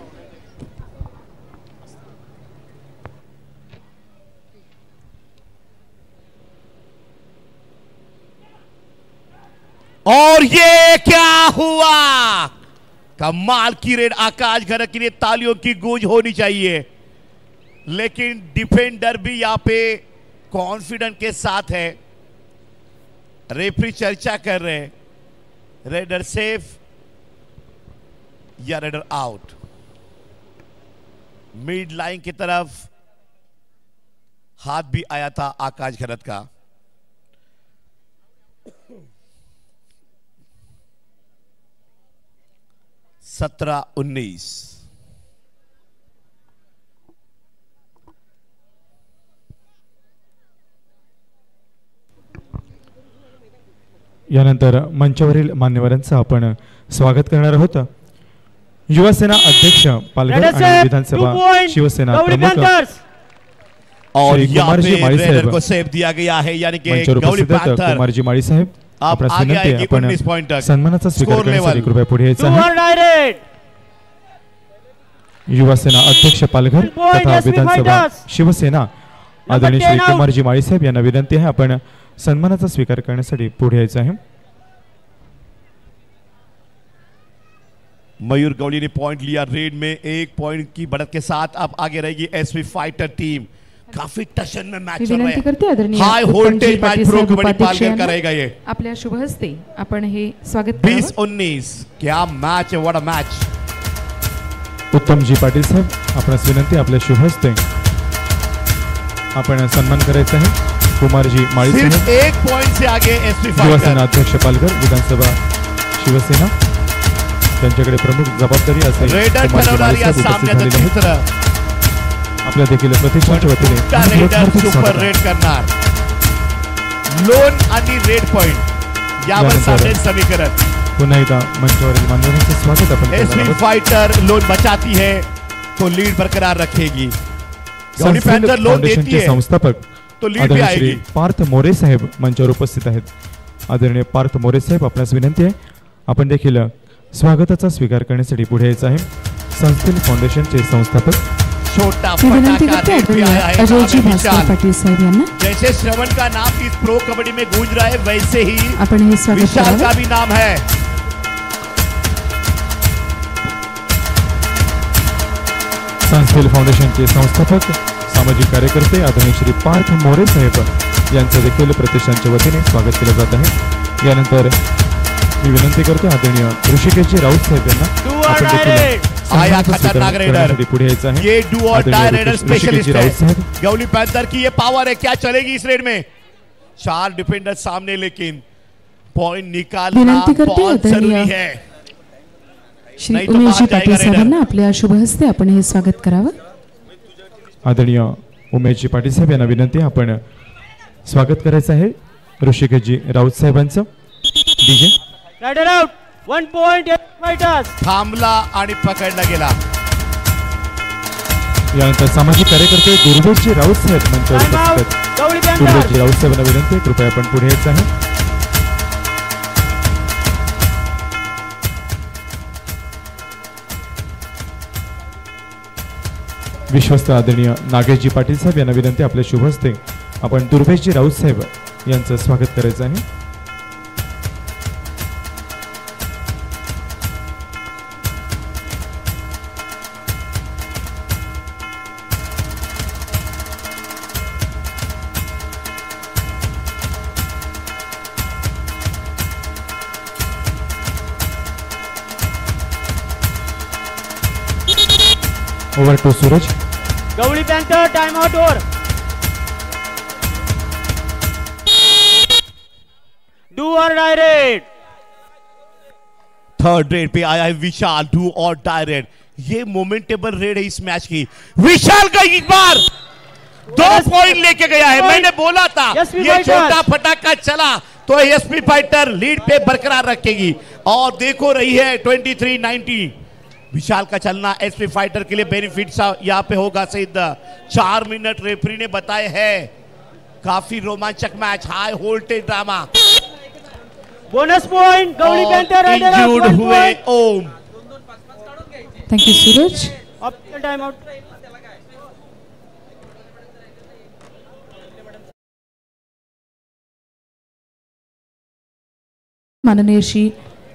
और ये क्या हुआ, कमाल की रेड. आकाश घरत के लिए तालियों की गूंज होनी चाहिए, लेकिन डिफेंडर भी यहां पे कॉन्फिडेंट के साथ है. रेफरी चर्चा कर रहे हैं, रेडर सेफ या रेडर आउट. मिड लाइन की तरफ हाथ भी आया था आकाश घरत का. सत्रह 19 यानंतर मंचावरील मान्यवरांचं आपण स्वागत करणार आहोत. युवासेना अध्यक्ष पालघर आणि विधानसभा शिवसेना प्रमुख और श्री यहाँ कुमारजी पे माळी रेडर साहेब को सेव दिया गया है, यानी कि मंचावर गौरी उपस्थित आहेत पैंथर कुमारजी माळी साहेब, आप आपणास आगे विनंती आहे आएगी आपण 19 पॉइंट तक. सन्मानाचा स्वीकार स्कोर करण्यासाठी लेवल. कृपया पुढे यायचं आहे. युवासेना अध्यक्ष पालघर तथा विधानसभा शिवसेना आदरणीय श्री कुमारजी माळी साहेब यांना विनंती आहे आपण सन्मानाचा स्वीकार करण्यासाठी पुढे यायचं आहे. मयूर गौली ने पॉइंट लिया रेड में, 1 पॉइंट की बढ़त के साथ अब आगे रहेगी एसपी फाइटर टीम। काफी टशन में मैच चल रहा विनंती करते है, आदरणीय high voltage match pro kabaddi Palghar उपाध्यक्ष का रहेगा ये। आपल्या शुभ हस्ते आपण हे स्वागत करावं। 20-19 क्या मैच है, what a match. Uttamji Patil साहेब, आपणास विनंती आपल्या शुभ हस्ते आपण सन्मान करायचा आहे। कुमारजी माळी सिर्फ साहेब, 1 पॉइंट से आगे एसपी शिवसेना फाइटर। अध्यक्ष पालघर विधानसभा शिवसेना, त्यांच्याकडे प्रमुख जबाबदारी असेल। रेडर कुमारजी ठरवणारी माळी या साहेब उपस्थित सामन्याचं झालेले आहेत। चित्र आपल्या देखील प्रतिष्ठानच्या वतीने रेडर हार्दिक सुपर स्वागत आहे। रेड करणार, लोन आणि रेड पॉइंट यावर यानंतर सामने समीकरण। पुन्हा एकदा मंचावरील मान्यवरांचे स्वागत आपण करणार एसपी आहोत। फाइटर लोन बचाती है तो लीड बरकरार रखेगी, गौरी संस्कृत पैंथर लोन देती फाउंडेशनचे है संस्थापक तो लीड भी आदरणीय श्री आएगी। पार्थ मोरे साहेब मंचावर उपस्थित आहेत। आदरणीय पार्थ मोरे साहेब, आपल्यास विनंती आहे आपण देखील स्वागताचा स्वीकार करण्यासाठी पुढे यायचं आहे। संस्कृत फाउंडेशनचे संस्थापक छोटा विनंती फटाका करते रेड भी आदरणीय आया है अजयजी नाम है भास्कर विशाल। पाटील साहेब यांना जैसे श्रवण का नाम इस प्रो कबड्डी में गूंज रहा है, वैसे ही आपण हे स्वागत विशाल का करावं। भी नाम है। संस्कृत फाउंडेशनचे संस्थापक सामाजिक कार्यकर्ते आदरणीय श्री पार्थ मोरे साहेब यांचं देखील प्रतिष्ठानच्या वतीने स्वागत केलं जात आहे। यानंतर मी विनंती करतो आदरणीय ऋषिकेशजी राऊत साहेब यांना आपण देखील आया सन्मानाचं खतरनाक स्वीकार रेडर, करण्यासाठी पुढे यायचं आहे। ये डू और डाई आदरणीय रेडर ऋषिकेशजी स्पेशलिस्ट राऊत है। साहेब, गौली पैंथर की ये पावर है, क्या चलेगी इस रेड में। 4 डिफेंडर सामने, लेकिन पॉइंट निकालना विनंती करते बहुत आदरणीय जरूरी है। श्री नहीं तो उमेशजी बाहर पाटील जाएगा रेडर। साहेबांना आपल्या शुभ हस्ते आपण हे स्वागत करावं। आदरणीय उमेशजी पाटील साहेब यांना विनंती आहे आपण स्वागत करायचं आहे ऋषिकेशजी राऊत साहेबांचं। DJ raider out 1 point SP fighters. थांबला आणि पकडला गेला। यानंतर सामाजिक कार्यकर्ते दुर्वेशजी राऊत साहेब मंचावर टाइम उपस्थित आउट आहेत। गौली दुर्वेशजी पैंथर। राऊत साहेबांना विनंती आहे, कृपया आपण पुढे यायचं आहे। विश्वस्त आदरणीय नागेशजी पाटील साहेब यांना विनंती आपल्या शुभ हस्ते आपण दुर्वेशजी राऊत साहेब यांचं स्वागत करायचं आहे। Over to Suraj. Gawali panther time out और do or die raid. Third raid पे आया है Vishal, do or die raid. ये मोमेंटेबल रेड है इस मैच की। विशाल का इस बार 2 पॉइंट लेके गया है। मैंने बोला था एसपी ये फाइटर। छोटा फटाका चला तो एसपी फाइटर लीड पे बरकरार रखेगी। और देखो रही है 23-19 विशाल का चलना एसपी फाइटर के लिए बेनिफिट यहाँ पे होगा। सिद्ध 4 मिनट रेफरी ने बताए हैं। काफी रोमांचक match, high voltage drama. Bonus point Gawli और पैंथर। राइडर आउट इंजूर्ड 1 हुए point. Om. Thank you Suraj. Optional time out. माननीय श्री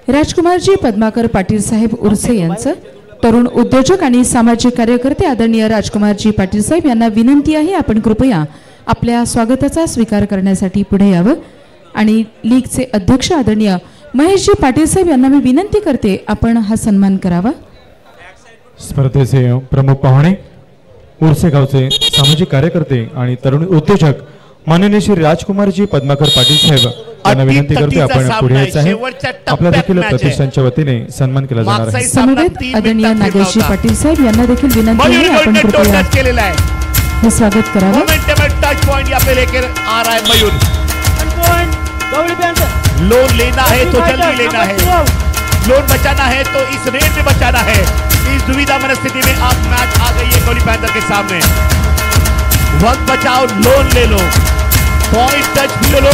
राजकुमारजी पद्माकर पाटील साहेब उर्से यांचं तरुण उद्योजक आणि सामाजिक कार्यकर्ते आदरणीय राजकुमारजी पाटील साहेब यांना विनंती आहे आपण कृपया आपल्या स्वागताचा स्वीकार करण्यासाठी पुढे यावं। आणि लीगचे अध्यक्ष आदरणीय महेशजी पाटील साहेब यांना मी विनंती करते आपण हा सन्मान करावा। स्पर्धेचे प्रमुख पाहुणे उर्से गावचे सामाजिक कार्यकर्ते आणि तरुण उद्योजक माननीय श्री राजकुमारजी पद्माकर पाटील साहेब यांना विनंती करते आपण पुढे यायचं आहे। आपल्या देखील प्रतिष्ठानच्या वतीने सन्मान केला जाणार आहे। समवेत आदरणीय नागेशजी पाटील साहेब यांना देखील विनंती आहे आपण कृपया केलेला है। हे स्वागत करावं। मोमेंटम टच पॉइंट यहाँ पे लेकर आ रहा है Mayur. 1 point Gauli panther. Loan लेना है तो जल्दी लेना है, लोन बचाना है तो इस रेट में बचाना है। इस दुविधा मनस्थिति में आप मैच आ गई है गौली पैंथर के सामने। वक्त बचाओ, लोन ले लो, पॉइंट टच भी ले लो,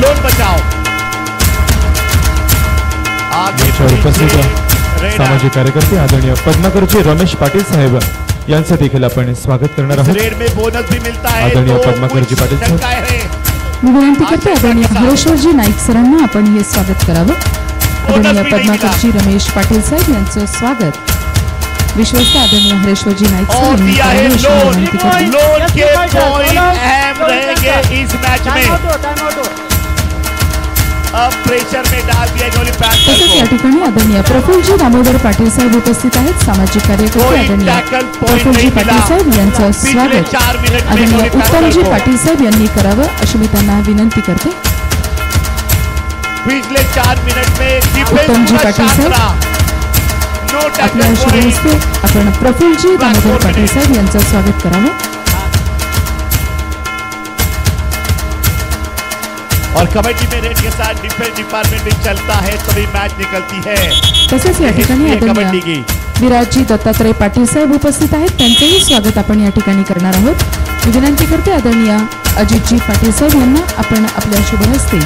लोन बचाओ। आगे मंचावर उपस्थित रेडर। सामाजिक कार्यकर्ते आदरणीय पद्माकरजी रमेश पाटील साहेब यांचं देखील आपण स्वागत करणार इस आहोत। रेड में बोनस भी मिलता है आदरणीय तो पद्माकरजी कुछ पाटील साहेब। शंकाएं हैं। मी विनंती करते आदरणीय हरेश्वरजी नाईक सरांना आपण हे स्वागत करावं। बोनस आदरणीय भी नहीं मिला। पद्माकरजी रमेश पाटील साहेब यांचं स्वागत. विश्वस्त आदरणीय हरेश्वरजी नाईक और साहेब दिया है यांनी लोन विनंती करते. लोन Yes, के Fighters, पॉइंट बोलो। अहम रहेंगे इस मैच टाइम में. आउट हो, टाइम आउट हो. अब प्रेशर में डाल दिया गोली पैंथर तसेच या को. ठिकाणी आदरणीय प्रफुल्लजी दामोदर पाटील साहेब उपस्थित आहेत. सामाजिक कार्यकर्ते कोई आदरणीय टॅकल पॉइंट प्रफुल्लजी नहीं पाटील मिला. साहेब यांचं पिछले स्वागत 4 मिनट में आदरणीय गोली उत्तमजी पैंथर को. पाटील साहेब यांनी करावं अशी मी त्यांना विनंती करते. पिछले 4 मिनट में डिफेंस उत्तमजी पूरा पाटील शांत साहेब. रहा. नो आपल्या टॅकल शुभ पॉइंट. हस्ते आपण प्रफुल्लजी दामोदर पाटील साहेब यांचं स्वागत करावं. और कबड्डी में रेड के साथ डिफेंस डिपार्टमेंट भी चलता है तभी मैच निकलती है. तसेच या ठिकाणी हिस्ट्री है कबड्डी आदरणीय की. विराजजी दत्तात्रय पाटील साहेब उपस्थित आहेत. त्यांचंही स्वागत आपण या ठिकाणी करणार आहोत. मी विनंती करते आदरणीय अजितजी पाटील साहेब यांना आपण आपल्या शुभ हस्ते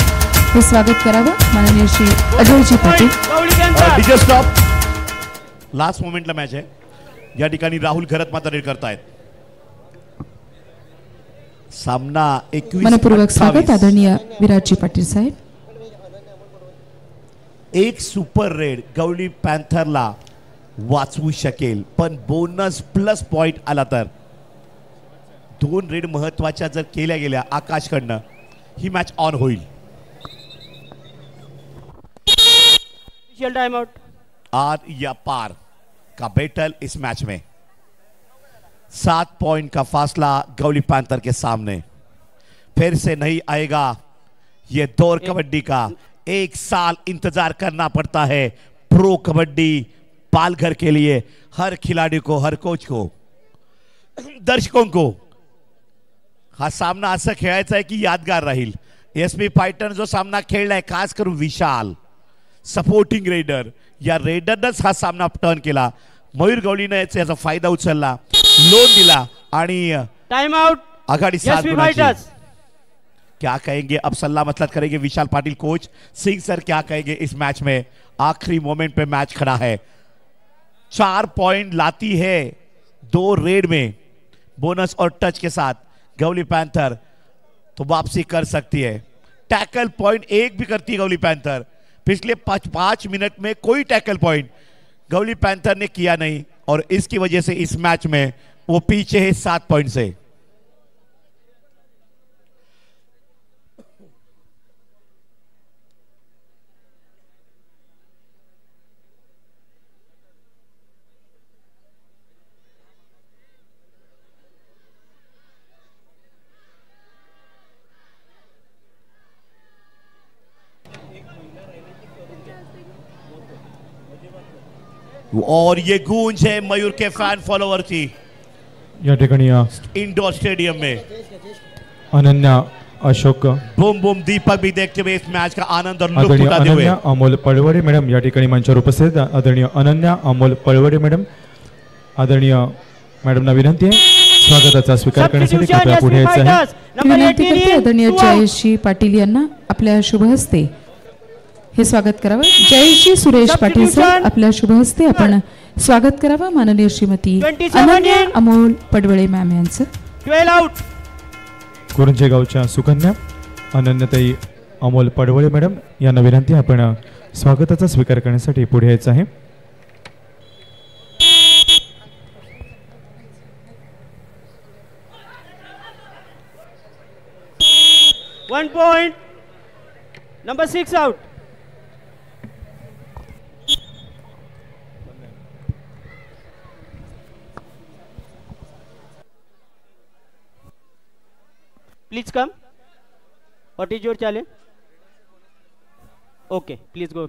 हे स्वागत करावं. माननीय Shri Ajayji Patil. Gawli panther. DJ stop. Last मोमेंटला मॅच आहे. या ठिकाणी राहुल घरत मात्र रेड करतायत. सामना 21 मनपूर्वक स्वागत 28. आदरणीय विराजजी पाटील साहेब. एक सुपर रेड गवळी पॅन्थरला वाचवू शकेल पण बोनस प्लस पॉइंट आला तर 2 रेड महत्वाच्या जर केल्या गेल्या आकाशकडनं ही मॅच ऑन होईल. Official time out. आर या पार का बैटल इस मैच में 7 पॉइंट का फासला गवली पैंथर के सामने. फिर से नहीं आएगा ये दौर कबड्डी का. 1 साल इंतजार करना पड़ता है प्रो कबड्डी पालघर के लिए. हर खिलाड़ी को, हर कोच को, दर्शकों को हा सामना असं खेळायचा आहे की यादगार राहील. एसपी फायटर जो सामना खेळलाय खास करून विशाल सपोर्टिंग रेडर या रेडरनंच हा सामना टर्न केला. मयूर गवळीने याचा फायदा उचलला, लोन दिला आणि टाइम आउट. आघाडी 7 एसपी गुणाची. फाइटर्स. क्या कहेंगे अब सल्ला मसलत करेंगे विशाल पाटिल कोच सिंह सर क्या कहेंगे इस मैच में. आखिरी मोमेंट पे मैच खड़ा है. 4 पॉइंट लाती है 2 रेड में बोनस और टच के साथ गवली पैंथर तो वापसी कर सकती है. टैकल पॉइंट 1 भी करती है गवली पैंथर. पिछले 5 मिनट में कोई टैकल पॉइंट गवली पैंथर ने किया नहीं और इसकी वजह से इस मैच में वो पीछे है 7 पॉइंट से. और ये गूंज है मयूर के फैन फॉलोअर की या ठिकाणी इंडोर स्टेडियम में. अनन्या अशोक बूम बूम दीपक भी देखते हुए इस मैच का आनंद और लुत्फ आदरणीय उठाते हुए. अनन्या अमोल पळवडे मॅडम या ठिकाणी मंचावर उपस्थित. आदरणीय अनन्या अमोल पळवडे मॅडम. आदरणीय मॅडमना विनंती आहे स्वागताचा स्वीकार करण्यासाठी Substitution, कृपया पुढे SB यायचं आहे. Fighters. Number विनंती 18 करते in, आदरणीय 2 out. जयेशजी पाटील यांना आपल्या शुभ हस्ते हे स्वागत करावं. जयेशजी सुरेश पाटील साहेब Substitution. आपल्या शुभ हस्ते आपण स्वागत करावं. माननीय श्रीमती 27 अनन्या in. अमोल पडवळे मॅम यांचं. 12 आउट. कुरुंजे गावच्या सुकन्या अनन्यताई अमोल पडवळे मॅडम यांना विनंती आहे आपण स्वागताचा स्वीकार करण्यासाठी पुढे यायचं आहे. One point. Number 6 out. Please come. What is your challenge? Okay, please go.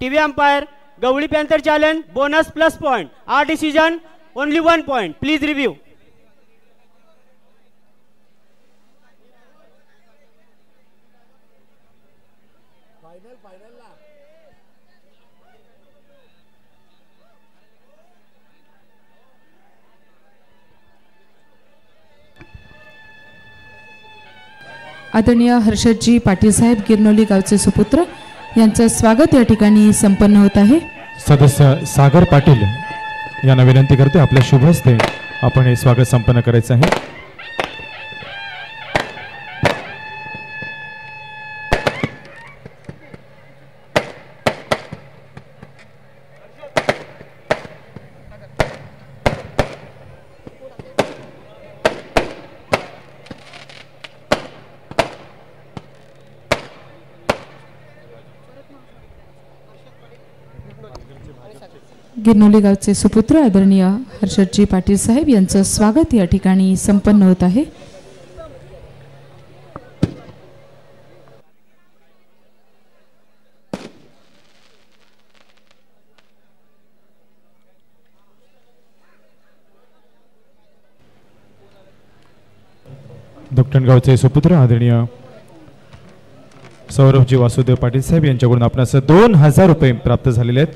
TV umpire, Gavli Panther challenge, bonus plus point. Our decision, only 1 point. Please review. आदरणीय हर्षदजी पाटील साहेब गिरनोली गावचे सुपुत्र यांचं स्वागत या ठिकाणी संपन्न होत आहे. सदस्य सागर पाटील यांना विनंती करते आपल्या शुभ हस्ते आपण हे स्वागत संपन्न करायचं आहे. गिरनोली गावचे सुपुत्र आदरणीय हर्षदजी पाटील साहेब यांचं स्वागत या ठिकाणी संपन्न होत आहे. धोकटणगावचे सुपुत्र आदरणीय सौरभजी वासुदेव पाटील साहेब यांच्याकडून आपणास 2000 रुपये प्राप्त झालेले आहेत.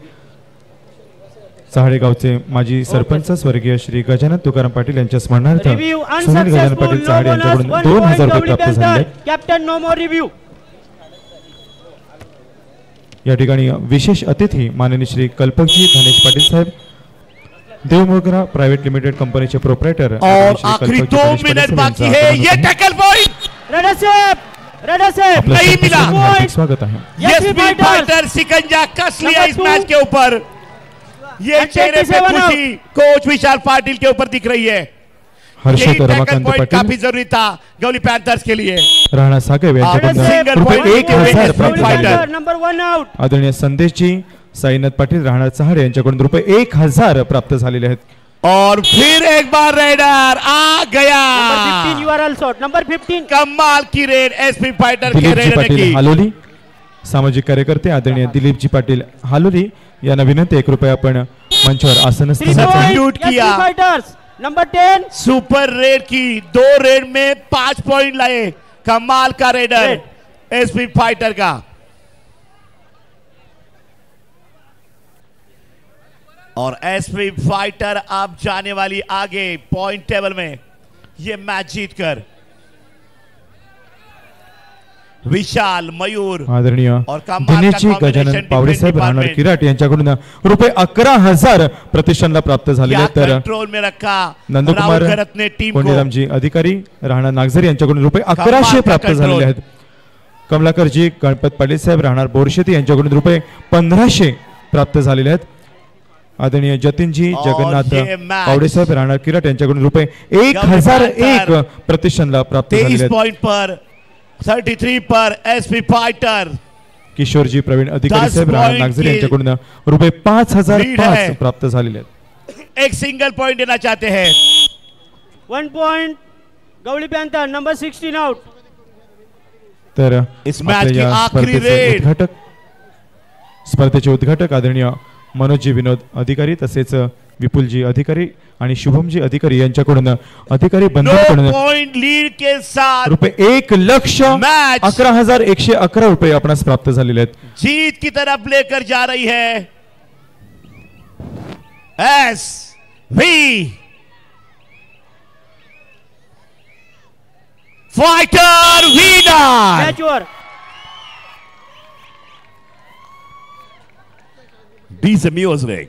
सहाडे गावचे माजी सरपंच स्वर्गीय श्री गजानन तुकाराम पाटील यांच्या स्मरणार्थ सुनील गजानन पाटील सहाडे यांच्याकडून 2000 रुपये प्राप्त झाले आहेत. कॅप्टन नो मोर रिव्ह्यू. या ठिकाणी विशेष अतिथी माननीय श्री कल्पकजी धनेश पाटील साहेब देवमोगरा प्राइवेट लिमिटेड कंपनीचे प्रोप्राइटर और आखिरी 2 मिनट बाकी है. ये टैकल पॉइंट रेड सेफ नहीं मिला. स्वागत है. एसपी फाइटर सिकंजा कस लिया इस मैच के ऊपर. ये चेहरे पे खुशी कोच विशाल पाटिल के ऊपर दिख रही है. हर्षद रमाकांत पाटील काफी जरूरी था गवली पैंथर्स के लिए. राणा साहेब यांच्याकडून रुपये 1000 प्राप्त झाले. Number 1 out. आदरणीय संदेशजी साईनाथ पाटील राहणार चहाडे यांच्याकडून रुपये 1000 प्राप्त झालेले आहेत. और फिर एक बार रेडर आ गया. Number 15 URL shot. नंबर 15 कमाल की रेड एसपी फाइटर के दिलीपजी रेडर पाटील की. हालोली सामाजिक कार्यकर्ते आदरणीय दिलीपजी पाटील हालोली यांना विनंती 1 रुपया आपण मंचावर आसनस्थ व्हायचं. शूट किया. फाइटर्स नंबर 10 सुपर रेड की 2 रेड में 5 पॉइंट लाए. कमाल का रेडर एसपी फाइटर का. और एसपी फाइटर अब जाने वाली आगे पॉइंट टेबल में. ये मैच जीतकर विशाल मयूर आदरणीय और कमाल का दिनेशजी गजानन combination पावडे साहेब different राहणार department. किराट यांच्याकडून रुपये 11000 प्रतिष्ठानला प्राप्त झालेले क्या आहेत. तर कंट्रोल में रखा नंदकुमार राहुल खरत ने टीम को. कोंडीरामजी अधिकारी राहणार नागझरी यांच्याकडून रुपये 1100 प्राप्त कंट्रोल. झालेले आहेत. कमलाकरजी गणपत पाटील साहेब राहणार बोरशेती यांच्याकडून रुपये 1500 प्राप्त झालेले आहेत. आदरणीय जतीनजी और जगन्नाथ ये match पावडे साहेब राहणार किराट यांच्याकडून रुपये 1001 प्रतिष्ठानला प्राप्त झालेले 23 आहेत. पॉइंट पर 33 पर एसपी फाइटर. किशोरजी प्रवीण अधिकारी 10 साहेब राहणार point नागझरी की यांच्याकडून रुपये lead 5005 है. प्राप्त झालेले आहेत. एक सिंगल पॉइंट देना चाहते हैं. 1 point Gawali panther. Number 16 out. तर इस मैच आपल्या की या आखरी स्पर्धेचे रेड. स्पर्धेचे उद्घाटक आदरणीय मनोजजी विनोद अधिकारी तसेच विपुलजी अधिकारी आणि शुभमजी अधिकारी यांच्याकडून अधिकारी नो बंधूंकडून पॉइंट लीड के साथ रुपये 1,11,111 रुपये आपणास प्राप्त झालेले आहेत. जीत की तरफ लेकर जा रही है S V fighter winner. Match over. DJ music.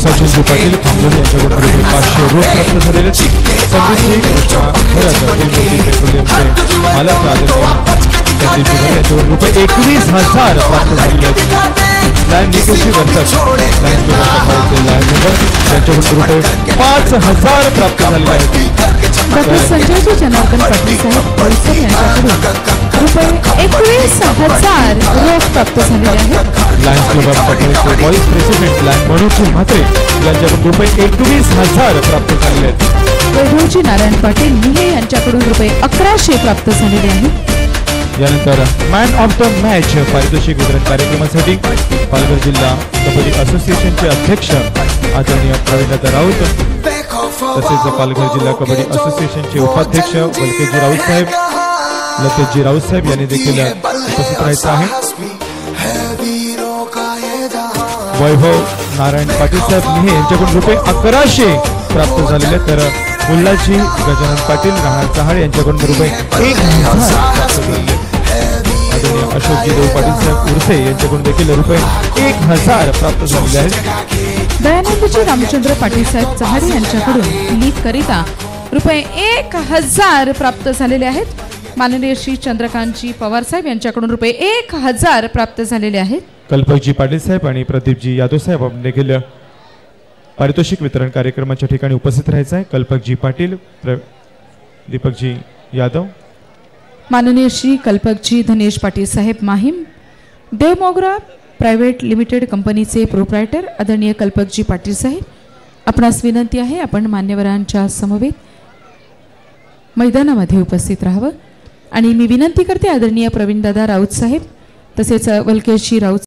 Sachinji Patil Khamloli यांच्याकडून रुपये 500 रोख प्राप्त झालेले आहेत. संदीपजी कृष्णा खरज पेट्रोलियमचे मालक आदरणीय संदीपजी खरे यांच्याकडून रुपये 21,000 प्राप्त झालेले आहेत. Lion Nikeshji Vartak lion member त्यांच्याकडून रुपये 5,000 प्राप्त झालेले आहेत. डॉक्टर संजयजी जनार्दन पाटील साहेब बोईसर यांच्याकडून रुपये 21,000 रोख प्राप्त झालेले आहेत. लायन्स क्लब ऑफ पटनाचे vice president lion Manojji Mhatre यांच्याकडून रुपये 21,000 प्राप्त झालेले आहेत. वैभवजी नारायण पाटील मिहे यांच्याकडून रुपये 1100 प्राप्त झालेले आहेत. यानंतर मॅन ऑफ द मॅच पारितोषिक वितरण कार्यक्रमासाठी पालघर जिल्हा कबड्डी असोसिएशनचे अध्यक्ष आदरणीय प्रवीणदादा राऊत तसेच पालघर जिल्हा कबड्डी असोसिएशनचे उपाध्यक्ष वल्केजी राऊत साहेब लतेशजी राऊत साहेब यांनी देखील उपस्थित राहायचं आहे. वैभव नारायण पाटील साहेब मिहे यांच्याकडून रुपये 1100 प्राप्त झालेले तर उल्हासजी गजानन पाटील राहणार चहाड यांच्याकडून रुपये 1,000 प्राप्त झालेले. आदरणीय अशोकजी देव पाटील साहेब उर्से यांच्याकडून देखील रुपये 1,000 प्राप्त झालेले आहेत. दयानंदजी रामचंद्र पाटील साहेब चहाडे यांच्याकडून लीड करिता रुपये 1,000 प्राप्त झालेले आहेत. माननीय श्री चंद्रकांतजी पवार साहेब यांच्याकडून रुपये 1,000 प्राप्त झालेले आहेत. कल्पकजी पाटील साहेब आणि प्रदीपजी यादव साहेब आपण देखील पारितोषिक वितरण कार्यक्रमाच्या ठिकाणी उपस्थित राहायचं आहे. कल्पकजी पाटील दीपकजी यादव माननीय श्री कल्पकजी धनेश पाटील साहेब माहीम, देवमोगरा प्रायव्हेट लिमिटेड कंपनीचे प्रोप्रायटर आदरणीय कल्पकजी पाटील साहेब, आपणास विनंती आहे आपण मान्यवरांच्या समवेत मैदानामध्ये उपस्थित राहावं आणि मी विनंती करते आदरणीय प्रवीणदादा राऊत साहेब तसेच वल्केशजी राऊत